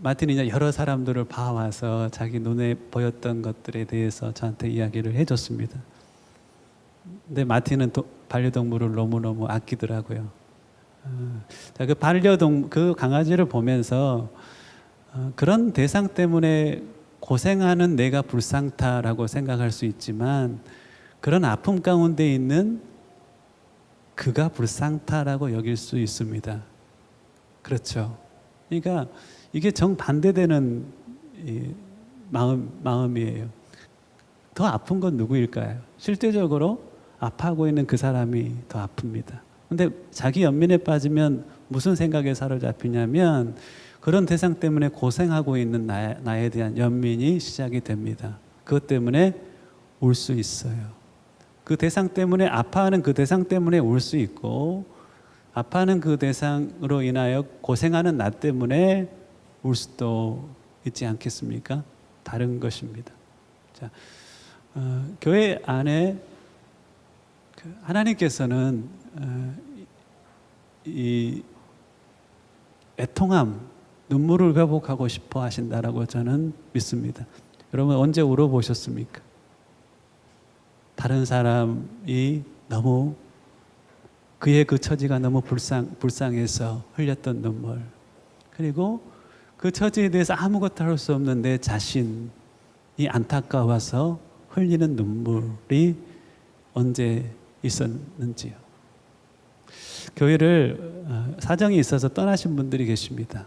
마틴이 이제 여러 사람들을 봐와서 자기 눈에 보였던 것들에 대해서 저한테 이야기를 해줬습니다. 근데 마틴은 반려동물을 너무너무 아끼더라고요. 그 강아지를 보면서 그런 대상 때문에 고생하는 내가 불쌍타라고 생각할 수 있지만 그런 아픔 가운데 있는 그가 불쌍타라고 여길 수 있습니다. 그렇죠. 그러니까 이게 정반대되는 마음이에요. 더 아픈 건 누구일까요? 실제적으로 아파하고 있는 그 사람이 더 아픕니다. 근데 자기 연민에 빠지면 무슨 생각에 사로잡히냐면 그런 대상 때문에 고생하고 있는 나에 대한 연민이 시작이 됩니다. 그것 때문에 울 수 있어요. 그 대상 때문에 아파하는 그 대상 때문에 울 수 있고 아파하는 그 대상으로 인하여 고생하는 나 때문에 울 수도 있지 않겠습니까? 다른 것입니다. 자, 교회 안에 하나님께서는 이 애통함, 눈물을 회복하고 싶어 하신다라고 저는 믿습니다. 여러분 언제 울어보셨습니까? 다른 사람이 너무 그의 그 처지가 너무 불쌍해서 흘렸던 눈물, 그리고 그 처지에 대해서 아무것도 할 수 없는 내 자신이 안타까워서 흘리는 눈물이 언제 있었는지요. 교회를 사정이 있어서 떠나신 분들이 계십니다.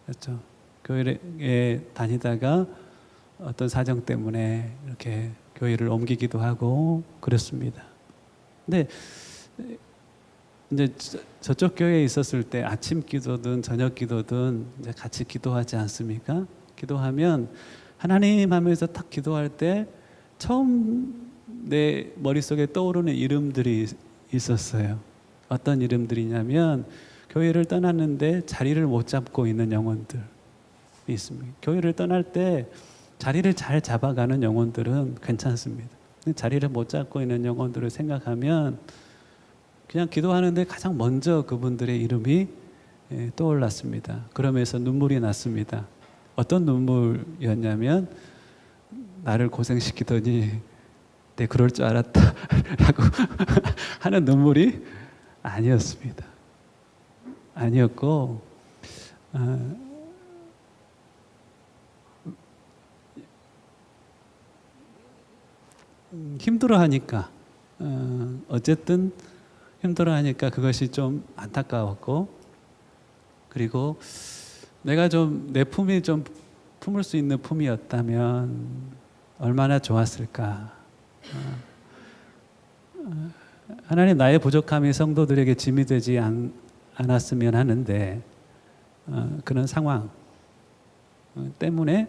그렇죠? 교회에 다니다가 어떤 사정 때문에 이렇게 교회를 옮기기도 하고 그렇습니다. 근데 이제 저쪽 교회에 있었을 때 아침 기도든 저녁 기도든 이제 같이 기도하지 않습니까? 기도하면 하나님 하면서 딱 기도할 때 처음 내 머릿속에 떠오르는 이름들이 있었어요. 어떤 이름들이냐면 교회를 떠났는데 자리를 못 잡고 있는 영혼들이 있습니다. 교회를 떠날 때 자리를 잘 잡아가는 영혼들은 괜찮습니다. 근데 자리를 못 잡고 있는 영혼들을 생각하면 그냥 기도하는데 가장 먼저 그분들의 이름이 떠올랐습니다. 그러면서 눈물이 났습니다. 어떤 눈물이었냐면 나를 고생시키더니 내 그럴 줄 알았다 라고 하는 눈물이 아니었습니다. 아니었고 힘들어하니까 어쨌든 힘들어하니까 그것이 좀 안타까웠고, 그리고 내가 좀 내 품이 좀 품을 수 있는 품이었다면 얼마나 좋았을까. 하나님 나의 부족함이 성도들에게 짐이 되지 않았으면 하는데 그런 상황 때문에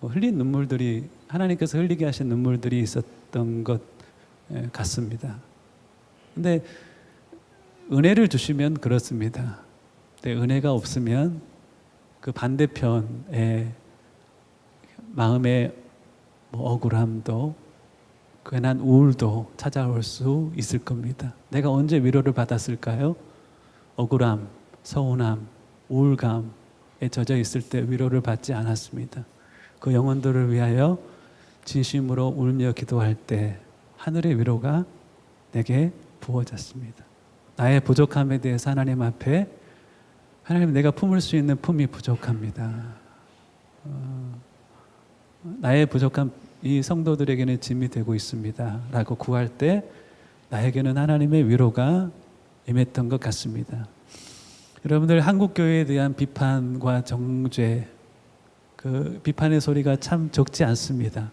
흘린 눈물들이, 하나님께서 흘리게 하신 눈물들이 있었던 것 같습니다. 근데 은혜를 주시면 그렇습니다. 근데 은혜가 없으면 그 반대편에 마음의 억울함도 괜한 우울도 찾아올 수 있을 겁니다. 내가 언제 위로를 받았을까요? 억울함, 서운함, 우울감에 젖어 있을 때 위로를 받지 않았습니다. 그 영혼들을 위하여 진심으로 울며 기도할 때 하늘의 위로가 내게 부어졌습니다. 나의 부족함에 대해서 하나님 앞에, 하나님 내가 품을 수 있는 품이 부족합니다. 나의 부족함 이 성도들에게는 짐이 되고 있습니다 라고 구할 때 나에게는 하나님의 위로가 임했던 것 같습니다. 여러분들 한국교회에 대한 비판과 정죄, 그 비판의 소리가 참 적지 않습니다.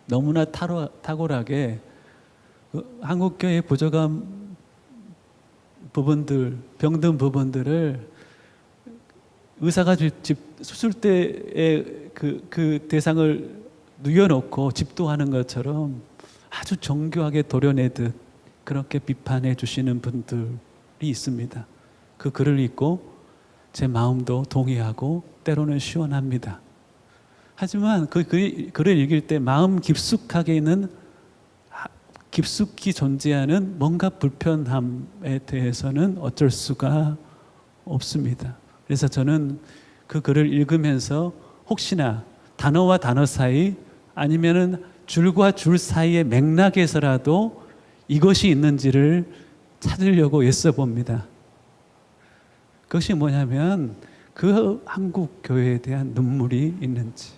너무나 탁월하게 한국교회의 부족한 부분들, 병든 부분들을 의사가 수술 때의 그 대상을 누워놓고 집도하는 것처럼 아주 정교하게 도려내듯 그렇게 비판해 주시는 분들이 있습니다. 그 글을 읽고 제 마음도 동의하고 때로는 시원합니다. 하지만 그 글을 읽을 때 마음 깊숙이 존재하는 뭔가 불편함에 대해서는 어쩔 수가 없습니다. 그래서 저는 그 글을 읽으면서 혹시나 단어와 단어 사이 아니면은 줄과 줄 사이의 맥락에서라도 이것이 있는지를 찾으려고 애써 봅니다. 그것이 뭐냐면 그 한국 교회에 대한 눈물이 있는지,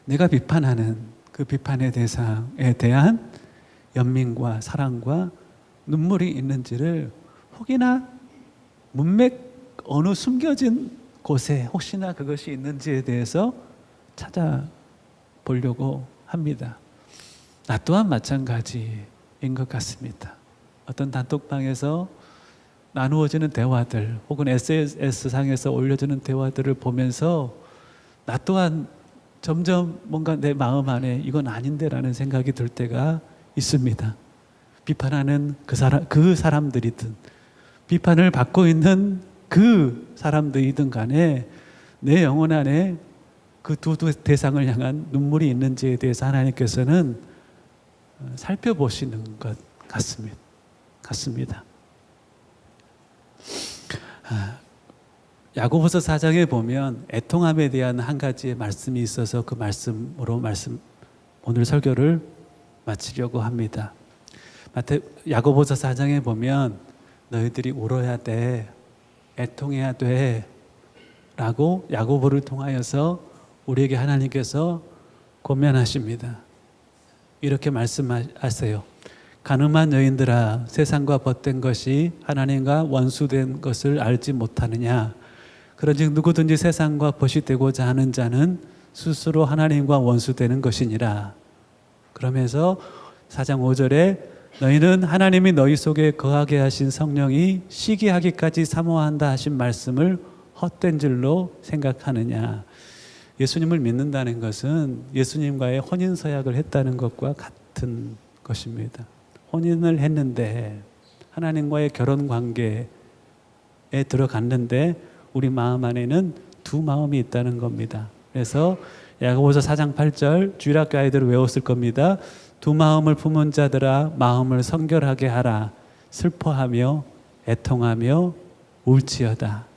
내가 비판하는 그 비판의 대상에 대한 연민과 사랑과 눈물이 있는지를 혹이나 문맥 어느 숨겨진 곳에 혹시나 그것이 있는지에 대해서 찾아보려고 합니다. 나 또한 마찬가지인 것 같습니다. 어떤 단톡방에서 나누어지는 대화들 혹은 SNS상에서 올려지는 대화들을 보면서 나 또한 점점 뭔가 내 마음 안에 이건 아닌데라는 생각이 들 때가 있습니다. 비판하는 그 사람들이든 비판을 받고 있는 그 사람들이든 간에 내 영혼 안에 그 두 대상을 향한 눈물이 있는지에 대해서 하나님께서는 살펴보시는 것 같습니다. 야고보서 4장에 보면 애통함에 대한 한 가지의 말씀이 있어서 그 말씀으로 오늘 설교를 마치려고 합니다. 야고보서 4장에 보면 너희들이 울어야 돼, 애통해야 돼 라고 야고보를 통하여서 우리에게 하나님께서 권면하십니다. 이렇게 말씀하세요. 가늠한 여인들아, 세상과 벗된 것이 하나님과 원수된 것을 알지 못하느냐. 그런즉 누구든지 세상과 벗이 되고자 하는 자는 스스로 하나님과 원수되는 것이니라. 그러면서 4장 5절에 너희는 하나님이 너희 속에 거하게 하신 성령이 시기하기까지 사모한다 하신 말씀을 헛된 줄로 생각하느냐. 예수님을 믿는다는 것은 예수님과의 혼인 서약을 했다는 것과 같은 것입니다. 혼인을 했는데 하나님과의 결혼 관계에 들어갔는데 우리 마음 안에는 두 마음이 있다는 겁니다. 그래서 야고보서 4장 8절 주일학교 아이들을 외웠을 겁니다. 두 마음을 품은 자들아 마음을 성결하게 하라. 슬퍼하며 애통하며 울지어다.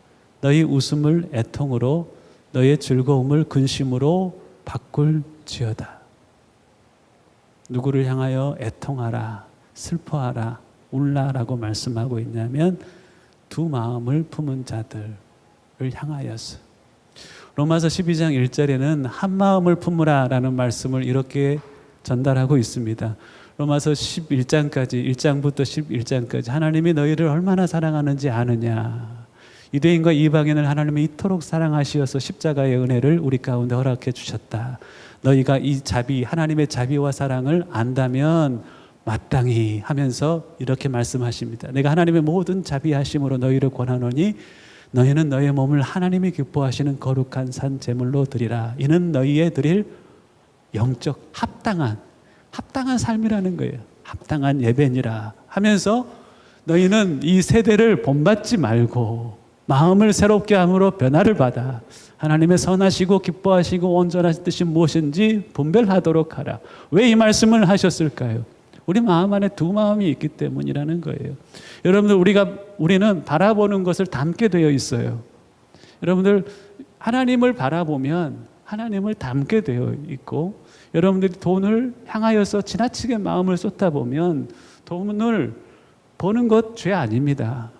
너희 웃음을 애통으로 너의 즐거움을 근심으로 바꿀지어다. 누구를 향하여 애통하라, 슬퍼하라, 울라라고 말씀하고 있냐면 두 마음을 품은 자들을 향하여서. 로마서 12장 1절에는 한 마음을 품으라라는 말씀을 이렇게 전달하고 있습니다. 로마서 11장까지 1장부터 11장까지 하나님이 너희를 얼마나 사랑하는지 아느냐. 유대인과 이방인을 하나님이 이토록 사랑하시어서 십자가의 은혜를 우리 가운데 허락해 주셨다. 너희가 이 자비, 하나님의 자비와 사랑을 안다면 마땅히 하면서 이렇게 말씀하십니다. 내가 하나님의 모든 자비하심으로 너희를 권하노니 너희는 너희의 몸을 하나님이 기뻐하시는 거룩한 산 제물로 드리라. 이는 너희의 드릴 영적 합당한 삶이라는 거예요. 합당한 예배니라 하면서 너희는 이 세대를 본받지 말고 마음을 새롭게 함으로 변화를 받아 하나님의 선하시고 기뻐하시고 온전하신 뜻이 무엇인지 분별하도록 하라. 왜 이 말씀을 하셨을까요? 우리 마음 안에 두 마음이 있기 때문이라는 거예요. 여러분들 우리는 바라보는 것을 닮게 되어 있어요. 여러분들 하나님을 바라보면 하나님을 닮게 되어 있고, 여러분들이 돈을 향하여서 지나치게 마음을 쏟다 보면 돈을 버는 것 죄 아닙니다.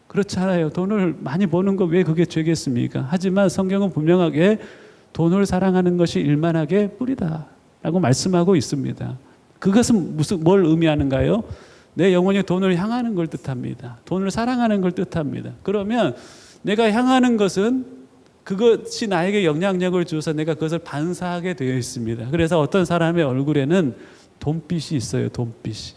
그렇잖아요. 돈을 많이 버는 거 왜 그게 죄겠습니까? 하지만 성경은 분명하게 돈을 사랑하는 것이 일만하게 뿌리다 라고 말씀하고 있습니다. 그것은 뭘 의미하는가요? 내 영혼이 돈을 향하는 걸 뜻합니다. 돈을 사랑하는 걸 뜻합니다. 그러면 내가 향하는 것은 그것이 나에게 영향력을 주어서 내가 그것을 반사하게 되어 있습니다. 그래서 어떤 사람의 얼굴에는 돈빛이 있어요. 돈빛이.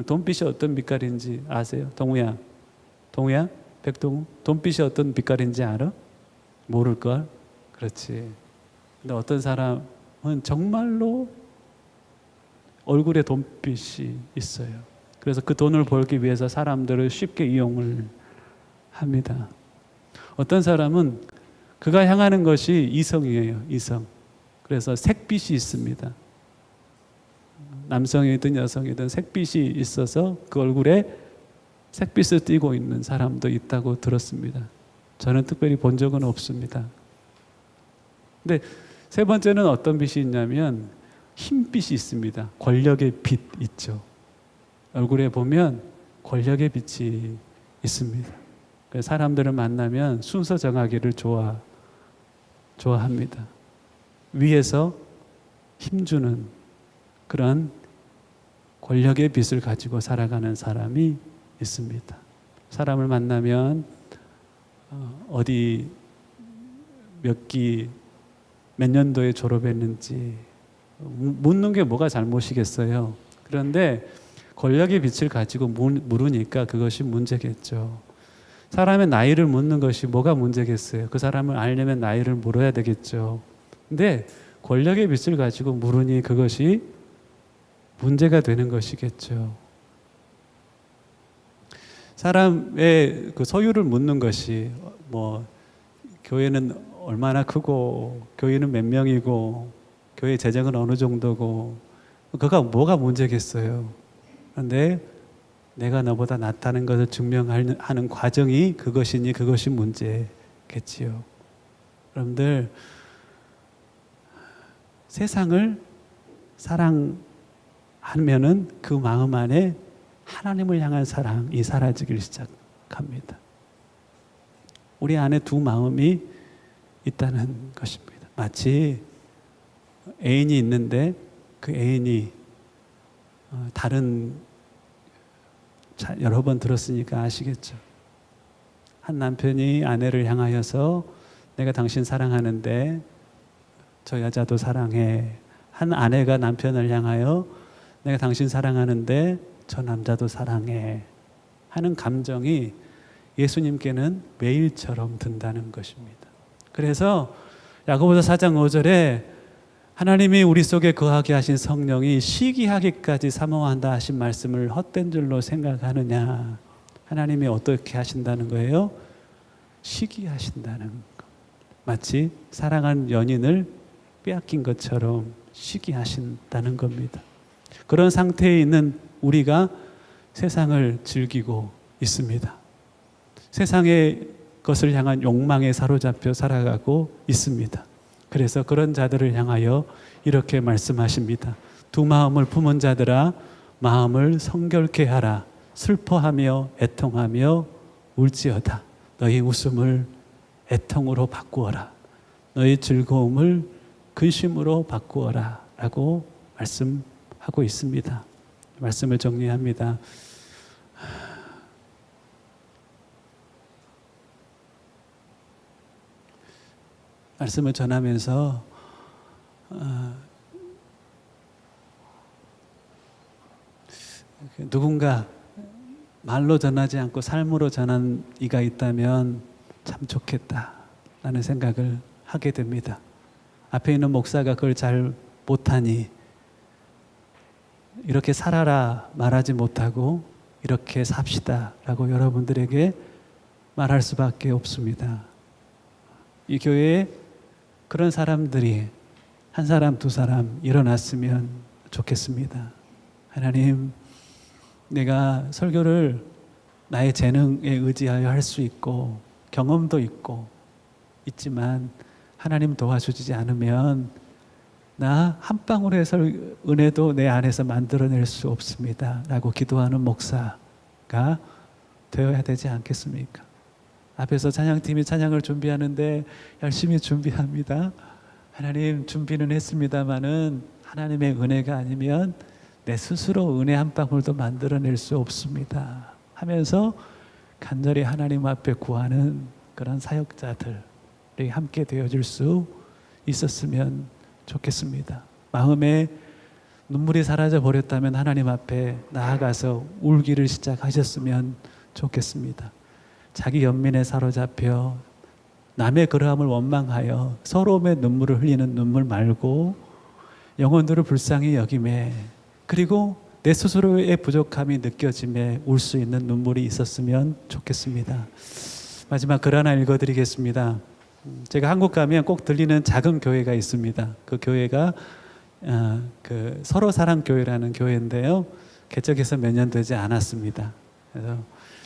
돈빛이 어떤 빛깔인지 아세요? 동우야, 백동우, 돈빛이 어떤 빛깔인지 알아? 모를걸? 그렇지. 근데 어떤 사람은 정말로 얼굴에 돈빛이 있어요. 그래서 그 돈을 벌기 위해서 사람들을 쉽게 이용을 합니다. 어떤 사람은 그가 향하는 것이 이성이에요. 이성. 그래서 색빛이 있습니다. 남성이든 여성이든 색빛이 있어서 그 얼굴에 색빛을 띠고 있는 사람도 있다고 들었습니다. 저는 특별히 본 적은 없습니다. 근데 세 번째는 어떤 빛이 있냐면 흰빛이 있습니다. 권력의 빛 있죠. 얼굴에 보면 권력의 빛이 있습니다. 사람들을 만나면 순서 정하기를 좋아합니다. 위에서 힘주는 그런 권력의 빛을 가지고 살아가는 사람이 있습니다. 사람을 만나면 어디 몇 년도에 졸업했는지 묻는 게 뭐가 잘못이겠어요. 그런데 권력의 빛을 가지고 물으니까 그것이 문제겠죠. 사람의 나이를 묻는 것이 뭐가 문제겠어요. 그 사람을 알려면 나이를 물어야 되겠죠. 근데 권력의 빛을 가지고 물으니 그것이 문제가 되는 것이겠죠. 사람의 그 소유를 묻는 것이 교회는 얼마나 크고 교회는 몇 명이고 교회 재정은 어느 정도고 그가 뭐가 문제겠어요. 그런데 내가 너보다 낫다는 것을 증명하는 과정이 그것이니 그것이 문제겠지요. 여러분들 세상을 사랑하면은 그 마음 안에 하나님을 향한 사랑이 사라지기 시작합니다. 우리 안에 두 마음이 있다는 것입니다. 마치 애인이 있는데 그 애인이 다른 여러 번 들었으니까 아시겠죠. 한 남편이 아내를 향하여서 내가 당신 사랑하는데 저 여자도 사랑해. 한 아내가 남편을 향하여 내가 당신 사랑하는데 저 남자도 사랑해 하는 감정이 예수님께는 매일처럼 든다는 것입니다. 그래서 야고보서 4장 5절에 하나님이 우리 속에 거하게 하신 성령이 시기하기까지 사모한다 하신 말씀을 헛된 줄로 생각하느냐. 하나님이 어떻게 하신다는 거예요? 시기하신다는 것. 마치 사랑한 연인을 빼앗긴 것처럼 시기하신다는 겁니다. 그런 상태에 있는 우리가 세상을 즐기고 있습니다. 세상의 것을 향한 욕망에 사로잡혀 살아가고 있습니다. 그래서 그런 자들을 향하여 이렇게 말씀하십니다. 두 마음을 품은 자들아 마음을 성결케 하라. 슬퍼하며 애통하며 울지어다. 너희 웃음을 애통으로 바꾸어라. 너희 즐거움을 근심으로 바꾸어라 라고 말씀하고 있습니다. 말씀을 정리합니다. 말씀을 전하면서 누군가 말로 전하지 않고 삶으로 전한 이가 있다면 참 좋겠다라는 생각을 하게 됩니다. 앞에 있는 목사가 그걸 잘 못하니 이렇게 살아라 말하지 못하고 이렇게 삽시다라고 여러분들에게 말할 수밖에 없습니다. 이 교회에 그런 사람들이 한 사람 두 사람 일어났으면 좋겠습니다. 하나님, 내가 설교를 나의 재능에 의지하여 할 수 있고 경험도 있지만 하나님 도와주지 않으면 나 한 방울의 은혜도 내 안에서 만들어낼 수 없습니다 라고 기도하는 목사가 되어야 되지 않겠습니까? 앞에서 찬양팀이 찬양을 준비하는데 열심히 준비합니다. 하나님 준비는 했습니다마는 하나님의 은혜가 아니면 내 스스로 은혜 한 방울도 만들어낼 수 없습니다 하면서 간절히 하나님 앞에 구하는 그런 사역자들이 함께 되어줄 수 있었으면 좋겠습니다. 마음에 눈물이 사라져 버렸다면 하나님 앞에 나아가서 울기를 시작하셨으면 좋겠습니다. 자기 연민에 사로잡혀 남의 그러함을 원망하여 서러움의 눈물을 흘리는 눈물 말고 영혼들을 불쌍히 여김에 그리고 내 스스로의 부족함이 느껴짐에 울 수 있는 눈물이 있었으면 좋겠습니다. 마지막 글 하나 읽어드리겠습니다. 제가 한국 가면 꼭 들리는 작은 교회가 있습니다. 그 교회가 그 서로 사랑 교회라는 교회인데요. 개척해서 몇 년 되지 않았습니다. 그래서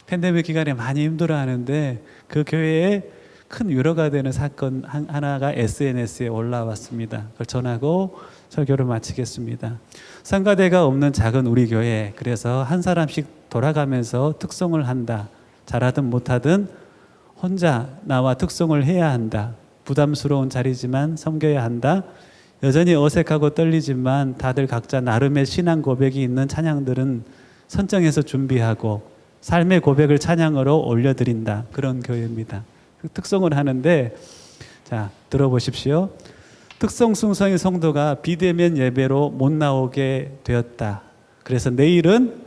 팬데믹 기간에 많이 힘들어하는데 그 교회에 큰 위로가 되는 사건 하나가 SNS에 올라왔습니다. 그걸 전하고 설교를 마치겠습니다. 성가대가 없는 작은 우리 교회, 그래서 한 사람씩 돌아가면서 특송을 한다. 잘하든 못하든 혼자 나와 특송을 해야 한다. 부담스러운 자리지만 섬겨야 한다. 여전히 어색하고 떨리지만 다들 각자 나름의 신앙 고백이 있는 찬양들은 선정해서 준비하고 삶의 고백을 찬양으로 올려드린다. 그런 교회입니다. 특송을 하는데 자 들어보십시오. 특송 순서의 성도가 비대면 예배로 못 나오게 되었다. 그래서 내일은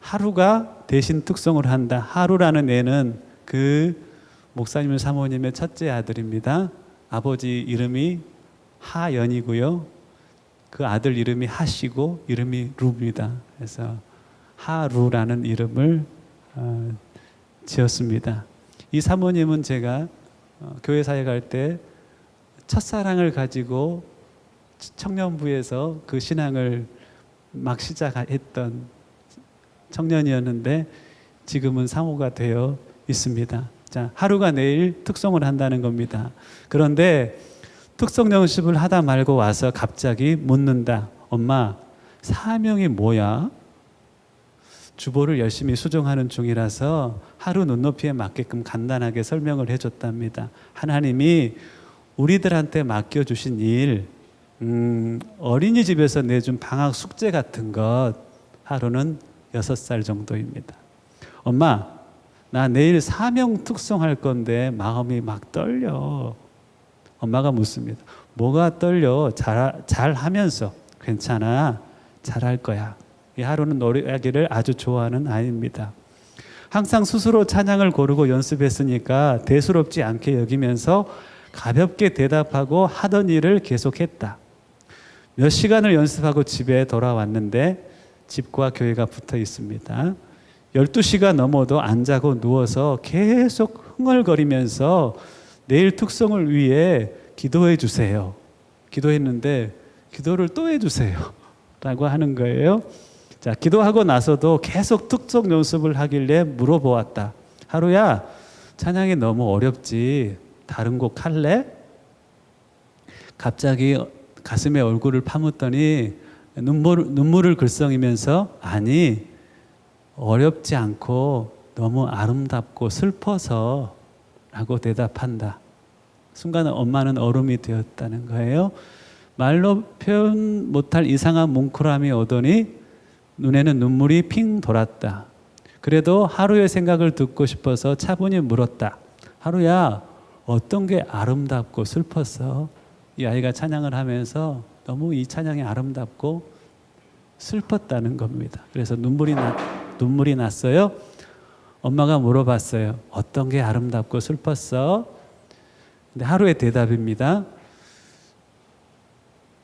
하루가 대신 특송을 한다. 하루라는 애는 그 목사님 사모님의 첫째 아들입니다. 아버지 이름이 하연이고요. 그 아들 이름이 하시고 이름이 루입니다. 그래서 하루라는 이름을 지었습니다. 이 사모님은 제가 교회 사역할 때 첫사랑을 가지고 청년부에서 그 신앙을 막 시작했던 청년이었는데 지금은 사모가 되어 있습니다. 자, 하루가 내일 특송을 한다는 겁니다. 그런데 특송 연습을 하다 말고 와서 갑자기 묻는다. 엄마, 사명이 뭐야? 주보를 열심히 수정하는 중이라서 하루 눈높이에 맞게끔 간단하게 설명을 해줬답니다. 하나님이 우리들한테 맡겨주신 일, 어린이집에서 내준 방학 숙제 같은 것 하루는 6살 정도입니다. 엄마, 나 내일 사명 특송할 건데 마음이 막 떨려. 엄마가 묻습니다. 뭐가 떨려? 잘하면서. 괜찮아. 잘할 거야. 이 하루는 노래하기를 아주 좋아하는 아이입니다. 항상 스스로 찬양을 고르고 연습했으니까 대수롭지 않게 여기면서 가볍게 대답하고 하던 일을 계속했다. 몇 시간을 연습하고 집에 돌아왔는데 집과 교회가 붙어 있습니다. 12시가 넘어도 안 자고 누워서 계속 흥얼거리면서 내일 특송을 위해 기도해 주세요. 기도했는데 기도를 또 해주세요 라고 하는 거예요. 자, 기도하고 나서도 계속 특송 연습을 하길래 물어보았다. 하루야, 찬양이 너무 어렵지. 다른 곡 할래? 갑자기 가슴에 얼굴을 파묻더니 눈물을 글썽이면서 아니, 어렵지 않고 너무 아름답고 슬퍼서 라고 대답한다. 순간 엄마는 얼음이 되었다는 거예요. 말로 표현 못할 이상한 뭉클함이 오더니 눈에는 눈물이 핑 돌았다. 그래도 하루의 생각을 듣고 싶어서 차분히 물었다. 하루야, 어떤 게 아름답고 슬펐어? 이 아이가 찬양을 하면서 너무 이 찬양이 아름답고 슬펐다는 겁니다. 그래서 눈물이 났어요. 엄마가 물어봤어요. 어떤 게 아름답고 슬펐어? 근데 하루의 대답입니다.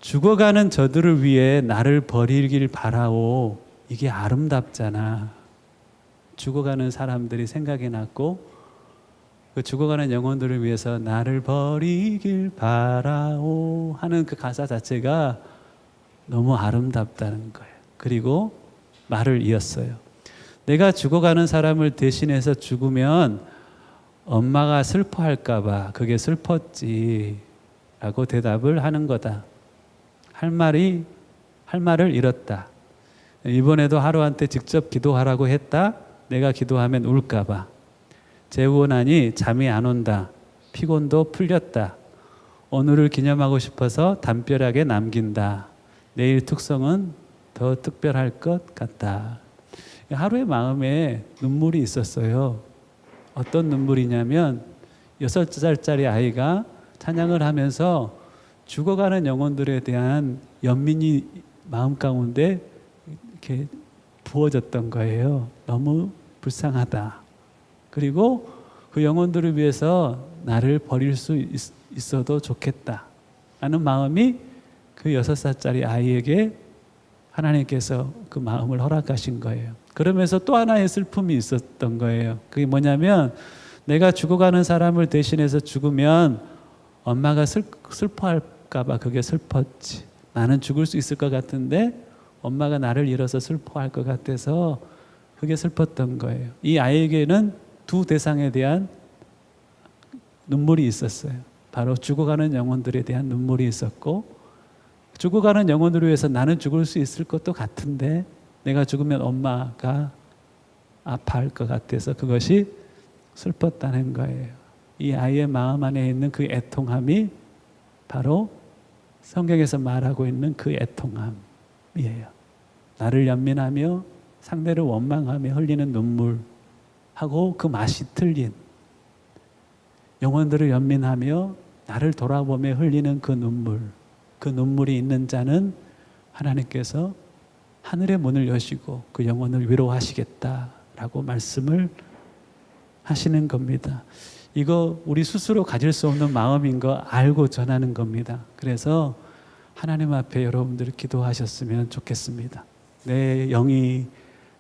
죽어가는 저들을 위해 나를 버리길 바라오. 이게 아름답잖아. 죽어가는 사람들이 생각이 났고 그 죽어가는 영혼들을 위해서 나를 버리길 바라오 하는 그 가사 자체가 너무 아름답다는 거예요. 그리고 말을 이었어요. 내가 죽어가는 사람을 대신해서 죽으면 엄마가 슬퍼할까 봐 그게 슬펐지 라고 대답을 하는 거다. 할 말을 잃었다. 이번에도 하루한테 직접 기도하라고 했다. 내가 기도하면 울까 봐. 재우고 나니 잠이 안 온다. 피곤도 풀렸다. 오늘을 기념하고 싶어서 담벼락에 남긴다. 내일 특성은 더 특별할 것 같다. 하루의 마음에 눈물이 있었어요. 어떤 눈물이냐면 6살짜리 아이가 찬양을 하면서 죽어가는 영혼들에 대한 연민이 마음 가운데 이렇게 부어졌던 거예요. 너무 불쌍하다. 그리고 그 영혼들을 위해서 나를 버릴 수 있어도 좋겠다 하는 마음이 그 6살짜리 아이에게 하나님께서 그 마음을 허락하신 거예요. 그러면서 또 하나의 슬픔이 있었던 거예요. 그게 뭐냐면 내가 죽어가는 사람을 대신해서 죽으면 엄마가 슬퍼할까 봐 그게 슬펐지. 나는 죽을 수 있을 것 같은데 엄마가 나를 잃어서 슬퍼할 것 같아서 그게 슬펐던 거예요. 이 아이에게는 두 대상에 대한 눈물이 있었어요. 바로 죽어가는 영혼들에 대한 눈물이 있었고 죽어가는 영혼들을 위해서 나는 죽을 수 있을 것도 같은데 내가 죽으면 엄마가 아파할 것 같아서 그것이 슬펐다는 거예요. 이 아이의 마음 안에 있는 그 애통함이 바로 성경에서 말하고 있는 그 애통함이에요. 나를 연민하며 상대를 원망하며 흘리는 눈물하고 그 맛이 틀린 영혼들을 연민하며 나를 돌아보며 흘리는 그 눈물이 있는 자는 하나님께서 하늘의 문을 여시고 그 영혼을 위로하시겠다라고 말씀을 하시는 겁니다. 이거 우리 스스로 가질 수 없는 마음인 거 알고 전하는 겁니다. 그래서 하나님 앞에 여러분들이 기도하셨으면 좋겠습니다. 내 영이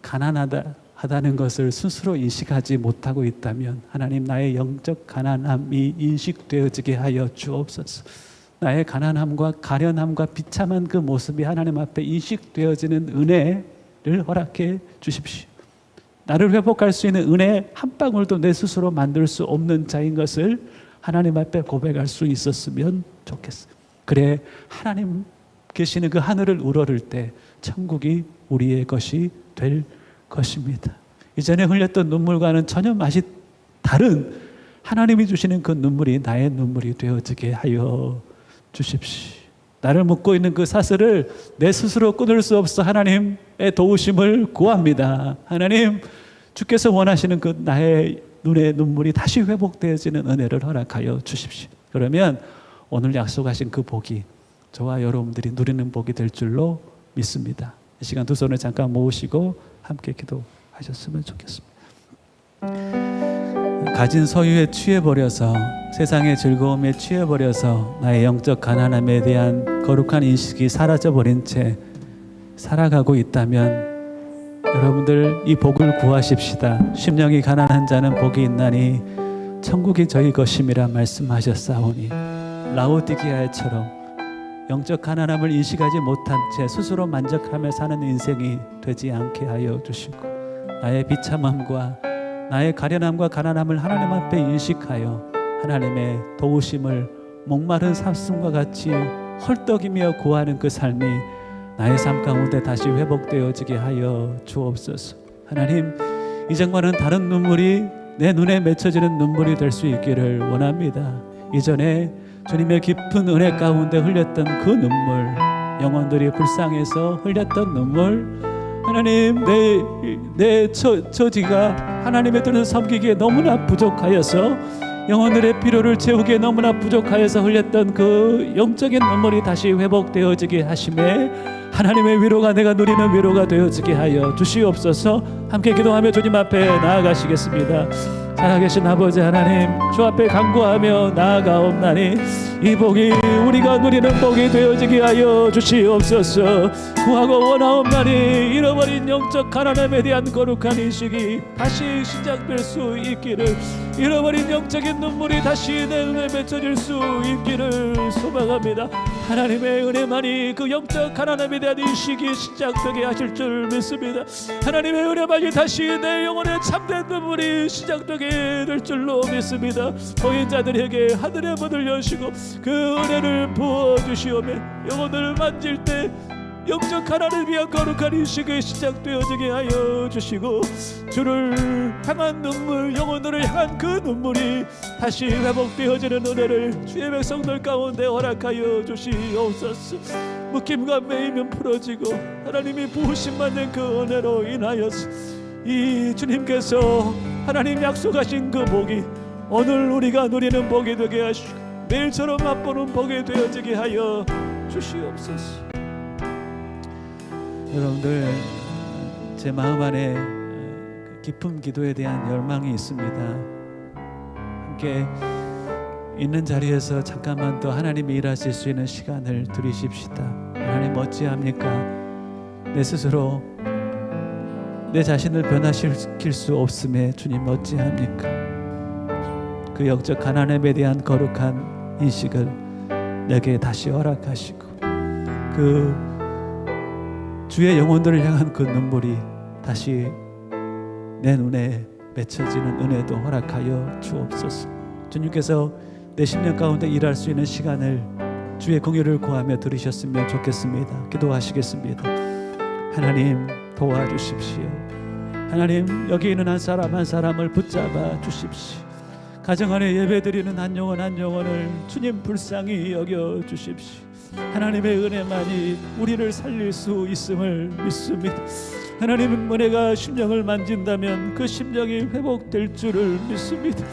가난하다는 것을 스스로 인식하지 못하고 있다면 하나님 나의 영적 가난함이 인식되어지게 하여 주옵소서. 나의 가난함과 가련함과 비참한 그 모습이 하나님 앞에 인식되어지는 은혜를 허락해 주십시오. 나를 회복할 수 있는 은혜 한 방울도 내 스스로 만들 수 없는 자인 것을 하나님 앞에 고백할 수 있었으면 좋겠어요. 그래 하나님 계시는 그 하늘을 우러를 때 천국이 우리의 것이 될 것입니다. 이전에 흘렸던 눈물과는 전혀 맛이 다른 하나님이 주시는 그 눈물이 나의 눈물이 되어지게 하여 주십시오. 나를 묶고 있는 그 사슬을 내 스스로 끊을 수 없어 하나님 도우심을 구합니다. 하나님, 주께서 원하시는 그 나의 눈의 눈물이 다시 회복되어지는 은혜를 허락하여 주십시오. 그러면 오늘 약속하신 그 복이 저와 여러분들이 누리는 복이 될 줄로 믿습니다. 이 시간 두 손을 잠깐 모으시고 함께 기도하셨으면 좋겠습니다. 가진 소유에 취해버려서, 세상의 즐거움에 취해버려서 나의 영적 가난함에 대한 거룩한 인식이 사라져버린 채 살아가고 있다면 여러분들 이 복을 구하십시다. 심령이 가난한 자는 복이 있나니 천국이 저희 것임이라 말씀하셨사오니, 라오디게아처럼 영적 가난함을 인식하지 못한 채 스스로 만족하며 사는 인생이 되지 않게 하여 주시고, 나의 비참함과 나의 가련함과 가난함을 하나님 앞에 인식하여 하나님의 도우심을 목마른 사슴과 같이 헐떡이며 구하는 그 삶이 나의 삶 가운데 다시 회복되어지게 하여 주옵소서. 하나님, 이전과는 다른 눈물이 내 눈에 맺혀지는 눈물이 될 수 있기를 원합니다. 이전에 주님의 깊은 은혜 가운데 흘렸던 그 눈물, 영혼들이 불쌍해서 흘렸던 눈물, 하나님, 내 처지가 하나님의 뜻을 섬기기에 너무나 부족하여서, 영혼들의 필요를 채우기에 너무나 부족하여서 흘렸던 그 영적인 눈물이 다시 회복되어지게 하심에 하나님의 위로가 내가 누리는 위로가 되어지게 하여 주시옵소서. 함께 기도하며 주님 앞에 나아가시겠습니다. 살아계신 아버지 하나님, 주 앞에 간구하며 나아가옵나니 이 복이 우리가 누리는 복이 되어지게 하여 주시옵소서. 구하고 원하옵나니 잃어버린 영적 가난함에 대한 거룩한 인식이 다시 시작될 수 있기를, 잃어버린 영적인 눈물이 다시 내 눈에 맺혀질 수 있기를 소망합니다. 하나님의 은혜만이 그 영적 가난함에 대한 인식이 시작되게 하실 줄 믿습니다. 하나님의 은혜만이 다시 내 영혼의 참된 눈물이 시작되게 될 줄로 믿습니다. 보인 자들에게 하늘의 문을 여시고 그 은혜를 부어주시오며, 영혼을 만질 때 영적 가난을 위한 거룩한 인식이 시작되어지게 하여 주시고, 주를 향한 눈물, 영혼들을 향한 그 눈물이 다시 회복되어지는 은혜를 주의 백성들 가운데 허락하여 주시옵소서. 묶임과 매이면 풀어지고 하나님이 부으심 받는 그 은혜로 인하여서 이 주님께서 하나님 약속하신 그 복이 오늘 우리가 누리는 복이 되게 하시고 매일처럼 맛보는 복이 되어지게 하여 주시옵소서. 여러분들, 제 마음 안에 깊은 기도에 대한 열망이 있습니다. 함께 있는 자리에서 잠깐만 더 하나님이 일하실 수 있는 시간을 드리십시다. 하나님, 어찌합니까? 내 스스로 내 자신을 변화시킬 수 없음에 주님 어찌합니까? 그 영적 가난함에 대한 거룩한 인식을 내게 다시 허락하시고, 그 주의 영혼들을 향한 그 눈물이 다시 내 눈에 맺혀지는 은혜도 허락하여 주옵소서. 주님께서 내 심령 가운데 일할 수 있는 시간을 주의 긍휼을 구하며 들으셨으면 좋겠습니다. 기도하시겠습니다. 하나님, 도와주십시오. 하나님, 여기 있는 한 사람 한 사람을 붙잡아 주십시오. 가정 안에 예배드리는 한 영혼 한 영혼을 주님 불쌍히 여겨 주십시오. 하나님의 은혜만이 우리를 살릴 수 있음을 믿습니다. 하나님의 은혜가 심령을 만진다면 그 심령이 회복될 줄을 믿습니다.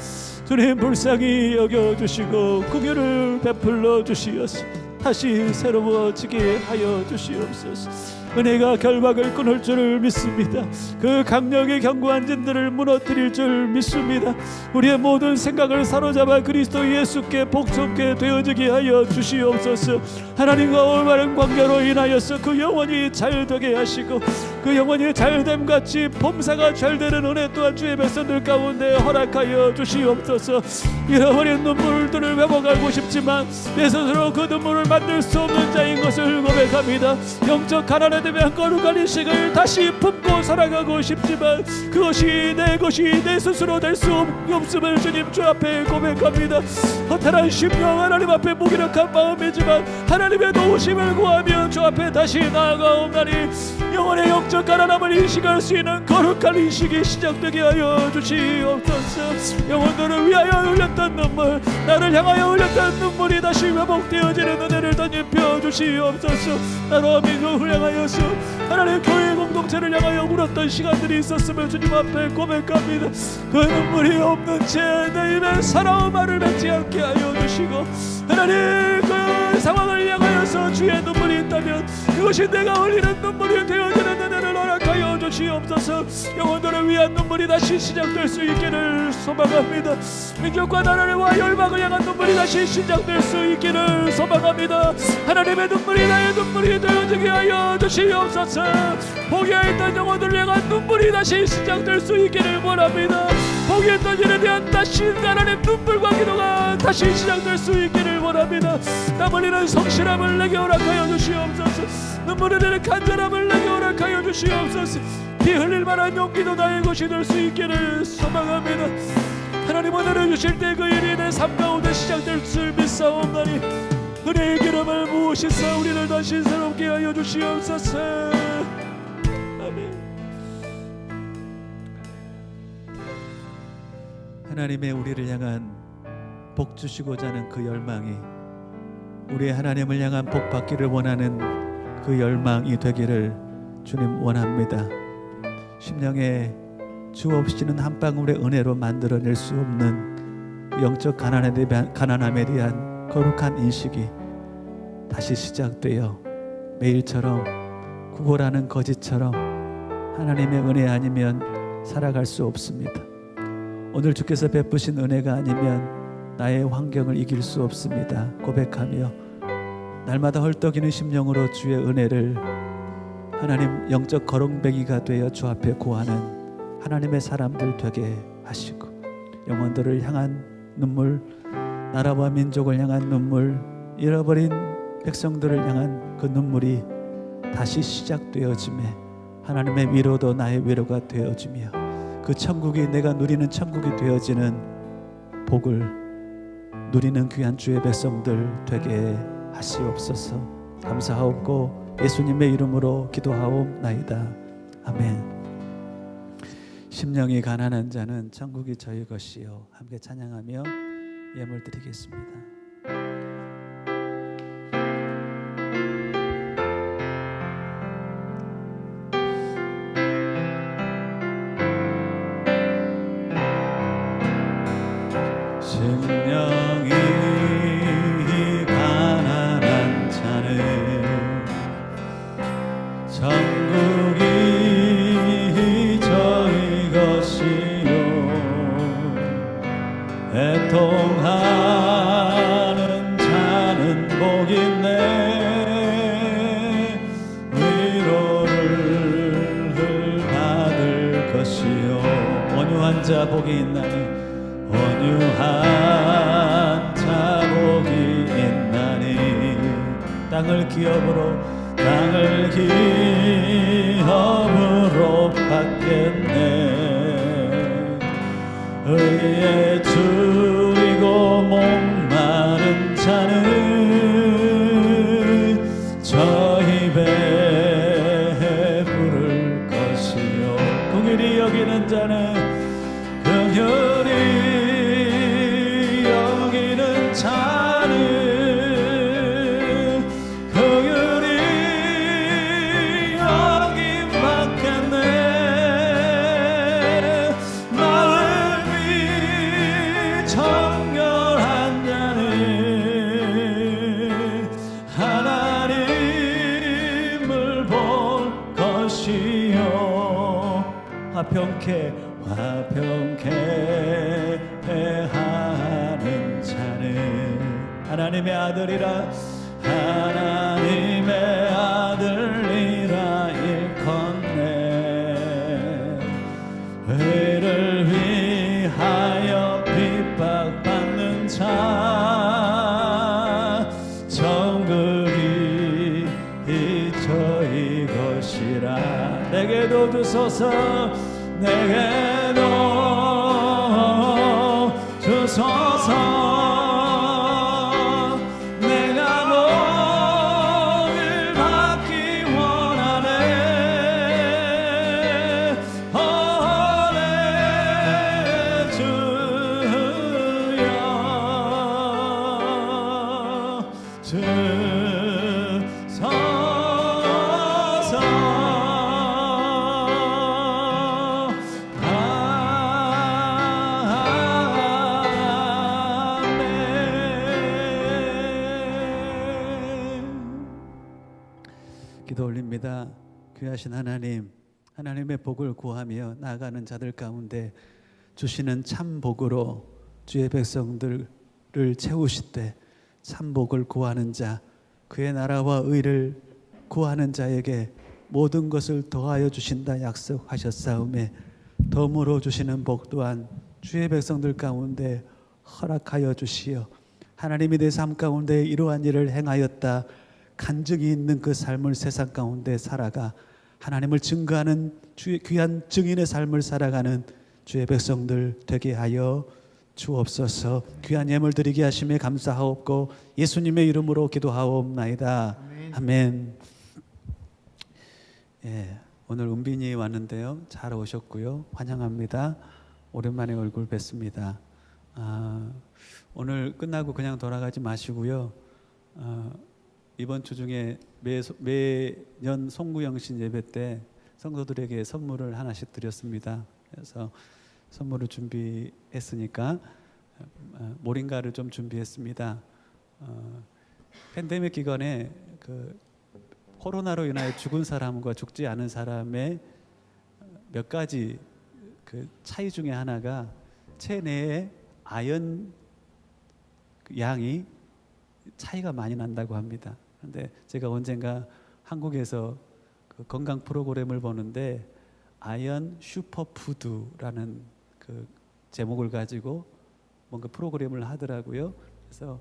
주님 불쌍히 여겨주시고 긍휼을 베풀어 주시어서 다시 새로워지게 하여 주시옵소서. 은혜가 결박을 끊을 줄을 믿습니다. 그 강력의 견고한 진들을 무너뜨릴 줄 믿습니다. 우리의 모든 생각을 사로잡아 그리스도 예수께 복종케 되어지게 하여 주시옵소서. 하나님과 올바른 관계로 인하여서 그 영혼이 잘되게 하시고, 그 영혼이 잘됨같이 범사가 잘되는 은혜 또한 주의 백성들 가운데 허락하여 주시옵소서. 잃어버린 눈물들을 회복하고 싶지만 내 스스로 그 눈물을 만들 수 없는 자인 것을 고백합니다. 영적 가난에 대한 거룩한 인식을 다시 품고 살아가고 싶지만 그것이 내 것이 내 스스로 될 수 없음을 주님 주 앞에 고백합니다. 허탈한 심령, 하나님 앞에 무기력한 마음이지만 하나님의 도우심을 구하며 주 앞에 다시 나아가옵나니 영혼의 영적 가난함을 인식할 수 있는 거룩한 인식이 시작되게 하여 주시옵소서. 영혼들을 위하여 흘렸던 눈물, 나를 향하여 흘렸던 눈물이 다시 회복되어지는 은혜를 덧입혀 주시옵소서. 나로 민족을 향하여서 하나님 교회 공동체를 향하여 울었던 시간들이 있었으면 주님 앞에 고백합니다. 그 눈물이 없는 채 내 입에 사랑의 말을 맺지 않게 하여 주시고, 하나님 그 상황을 향하여서 주의 눈물이 있다면 그것이 내가 흘리는 눈물이 되어지는 은혜를 허락하여 주시옵소서. 영혼들을 위한 눈물이 다시 시작될 수 있기를 소망합니다. 민족과 나라와 열방을 향한 눈물이 다시 시작될 수 있기를 소망합니다. 하나님의 눈물이 나의 눈물이 되어지게 하여 주시옵소서. 포기했던 영혼들을 향한 눈물이 다시 시작될 수 있기를 원합니다. 포기했던 일에 대한 다시 하나님 눈물과 기도가 다시 시작될 수 있기를 원합니다. 땀 흘리는 성실함을 내게 허락하여 주시옵소서. 눈물 흘리는 간절함을 내게 허락하여 주시옵소서. 피 흘릴 만한 용기도 나의 것이 될 수 있기를 소망합니다. 하나님 은혜를 주실 때 그 일이 내 삶 가운데 시작될 줄 믿사옵나니 은혜의 기름을 부으시사 우리를 다시 새롭게 하여 주시옵소서. 아멘. 하나님의 우리를 향한 복 주시고자 하는 그 열망이, 우리의 하나님을 향한 복 받기를 원하는 그 열망이 되기를 주님 원합니다. 심령에 주 없이는 한 방울의 은혜로 만들어낼 수 없는 그 영적 가난함에 대한 거룩한 인식이 다시 시작되어 매일처럼 구걸하는 거짓처럼 하나님의 은혜 아니면 살아갈 수 없습니다. 오늘 주께서 베푸신 은혜가 아니면 나의 환경을 이길 수 없습니다. 고백하며 날마다 헐떡이는 심령으로 주의 은혜를 하나님 영적 거렁뱅이가 되어 주 앞에 고하는 하나님의 사람들 되게 하시고, 영혼들을 향한 눈물, 나라와 민족을 향한 눈물, 잃어버린 백성들을 향한 그 눈물이 다시 시작되어지며 하나님의 위로도 나의 위로가 되어지며 그 천국이 내가 누리는 천국이 되어지는 복을 누리는 귀한 주의 백성들 되게 하시옵소서. 감사하옵고 예수님의 이름으로 기도하옵나이다. 아멘. 심령이 가난한 자는 천국이 저희 것이요. 함께 찬양하며 예물 드리겠습니다. 심령이 가난한 자는 천국이 저희 것이요. 애통하는 자는 복 있네. 위로를 받을 것이요. 온유한 자 복이 있나니, 온유한 자 복이 있나니. 땅을 기업으로 받겠네. 의에 줄이고 목마른 자는 저 입에 부를 것이요. 긍휼히 여기는 자는 긍휼히 여기는 자는 화평케 하는 자는 하나님의 아들이라. 하나님의 아들이라 일컫네. 의를 위하여 핍박받는 자 천국이 저희 것이라. 내게도 주소서, 내게도 주소서. 내가 복을 받기 원하네. 내 주여 주소서. 기도 올립니다. 귀하신 하나님, 하나님의 복을 구하며 나아가는 자들 가운데 주시는 참 복으로 주의 백성들을 채우시되 참 복을 구하는 자, 그의 나라와 의를 구하는 자에게 모든 것을 더하여 주신다 약속하셨사오매 덤으로 주시는 복 또한 주의 백성들 가운데 허락하여 주시어 하나님이 내 삶 가운데 이러한 일을 행하였다 간증이 있는 그 삶을 세상 가운데 살아가 하나님을 증거하는 주의 귀한 증인의 삶을 살아가는 주의 백성들 되게 하여 주옵소서. 귀한 예물 드리게 하심에 감사하옵고 예수님의 이름으로 기도하옵나이다. 아멘. 예, 오늘 은빈이 왔는데요. 잘 오셨고요. 환영합니다. 오랜만에 얼굴 뵙습니다. 오늘 끝나고 그냥 돌아가지 마시고요. 이번 주 중에 매년 송구영신 예배 때 성도들에게 선물을 하나씩 드렸습니다. 그래서 선물을 준비했으니까 모링가를 좀 준비했습니다. 팬데믹 기간에 그 코로나로 인하여 죽은 사람과 죽지 않은 사람의 몇 가지 그 차이 중에 하나가 체내에 아연 양이 차이가 많이 난다고 합니다. 그런데 제가 언젠가 한국에서 그 건강 프로그램을 보는데 아연 슈퍼푸드라는 그 제목을 가지고 뭔가 프로그램을 하더라고요. 그래서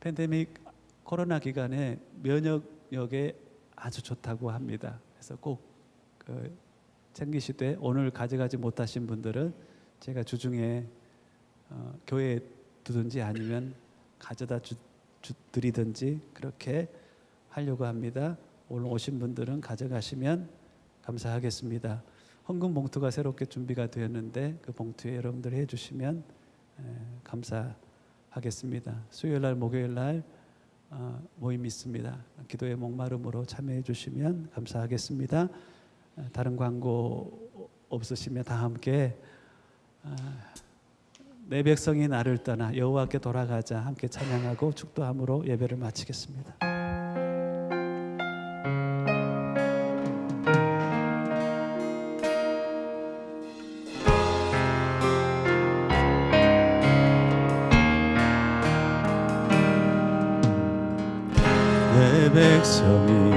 팬데믹 코로나 기간에 면역력에 아주 좋다고 합니다. 그래서 꼭 챙기시되 오늘 가져가지 못하신 분들은 제가 주중에 교회에 두든지 아니면 가져다 드리든지 그렇게 하려고 합니다. 오늘 오신 분들은 가져가시면 감사하겠습니다. 헌금 봉투가 새롭게 준비가 되었는데 그 봉투에 여러분들 해주시면 감사하겠습니다. 수요일날 목요일날 모임 있습니다. 기도의 목마름으로 참여해 주시면 감사하겠습니다. 다른 광고 없으시면 다 함께 내 백성이 나를 떠나 여호와께 돌아가자 함께 찬양하고 축도함으로 예배를 마치겠습니다. 내 백성이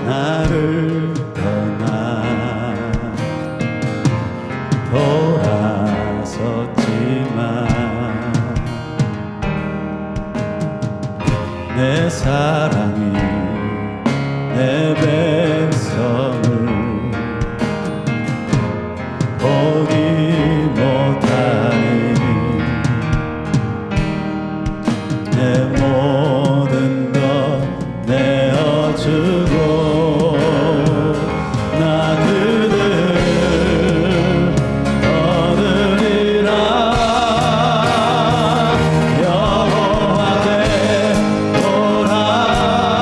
나를 떠나 돌아섰지만 내 사랑이 내 백성을 보기 못하니 내 모든 것 내어주고 나 그들 얻으리라 여호와께 돌아가자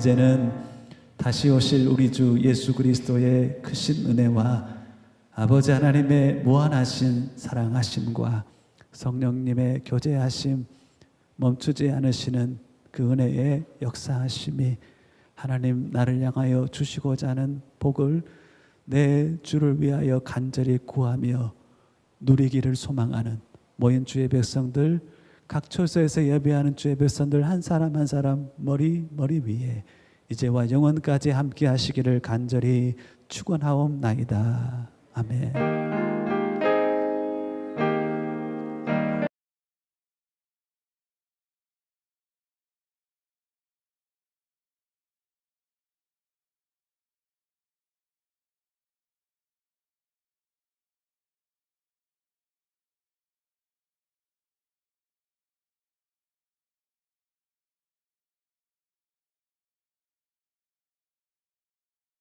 이제는 다시 오실 우리 주 예수 그리스도의 크신 은혜와 아버지 하나님의 무한하신 사랑하심과 성령님의 교제하심, 멈추지 않으시는 그 은혜의 역사하심이 하나님 나를 향하여 주시고자 하는 복을 내 주를 위하여 간절히 구하며 누리기를 소망하는 모인 주의 백성들, 각 처소에서 예배하는 주의 백성들 한 사람 한 사람 머리 위에 이제와 영원까지 함께 하시기를 간절히 축원하옵나이다. 아멘.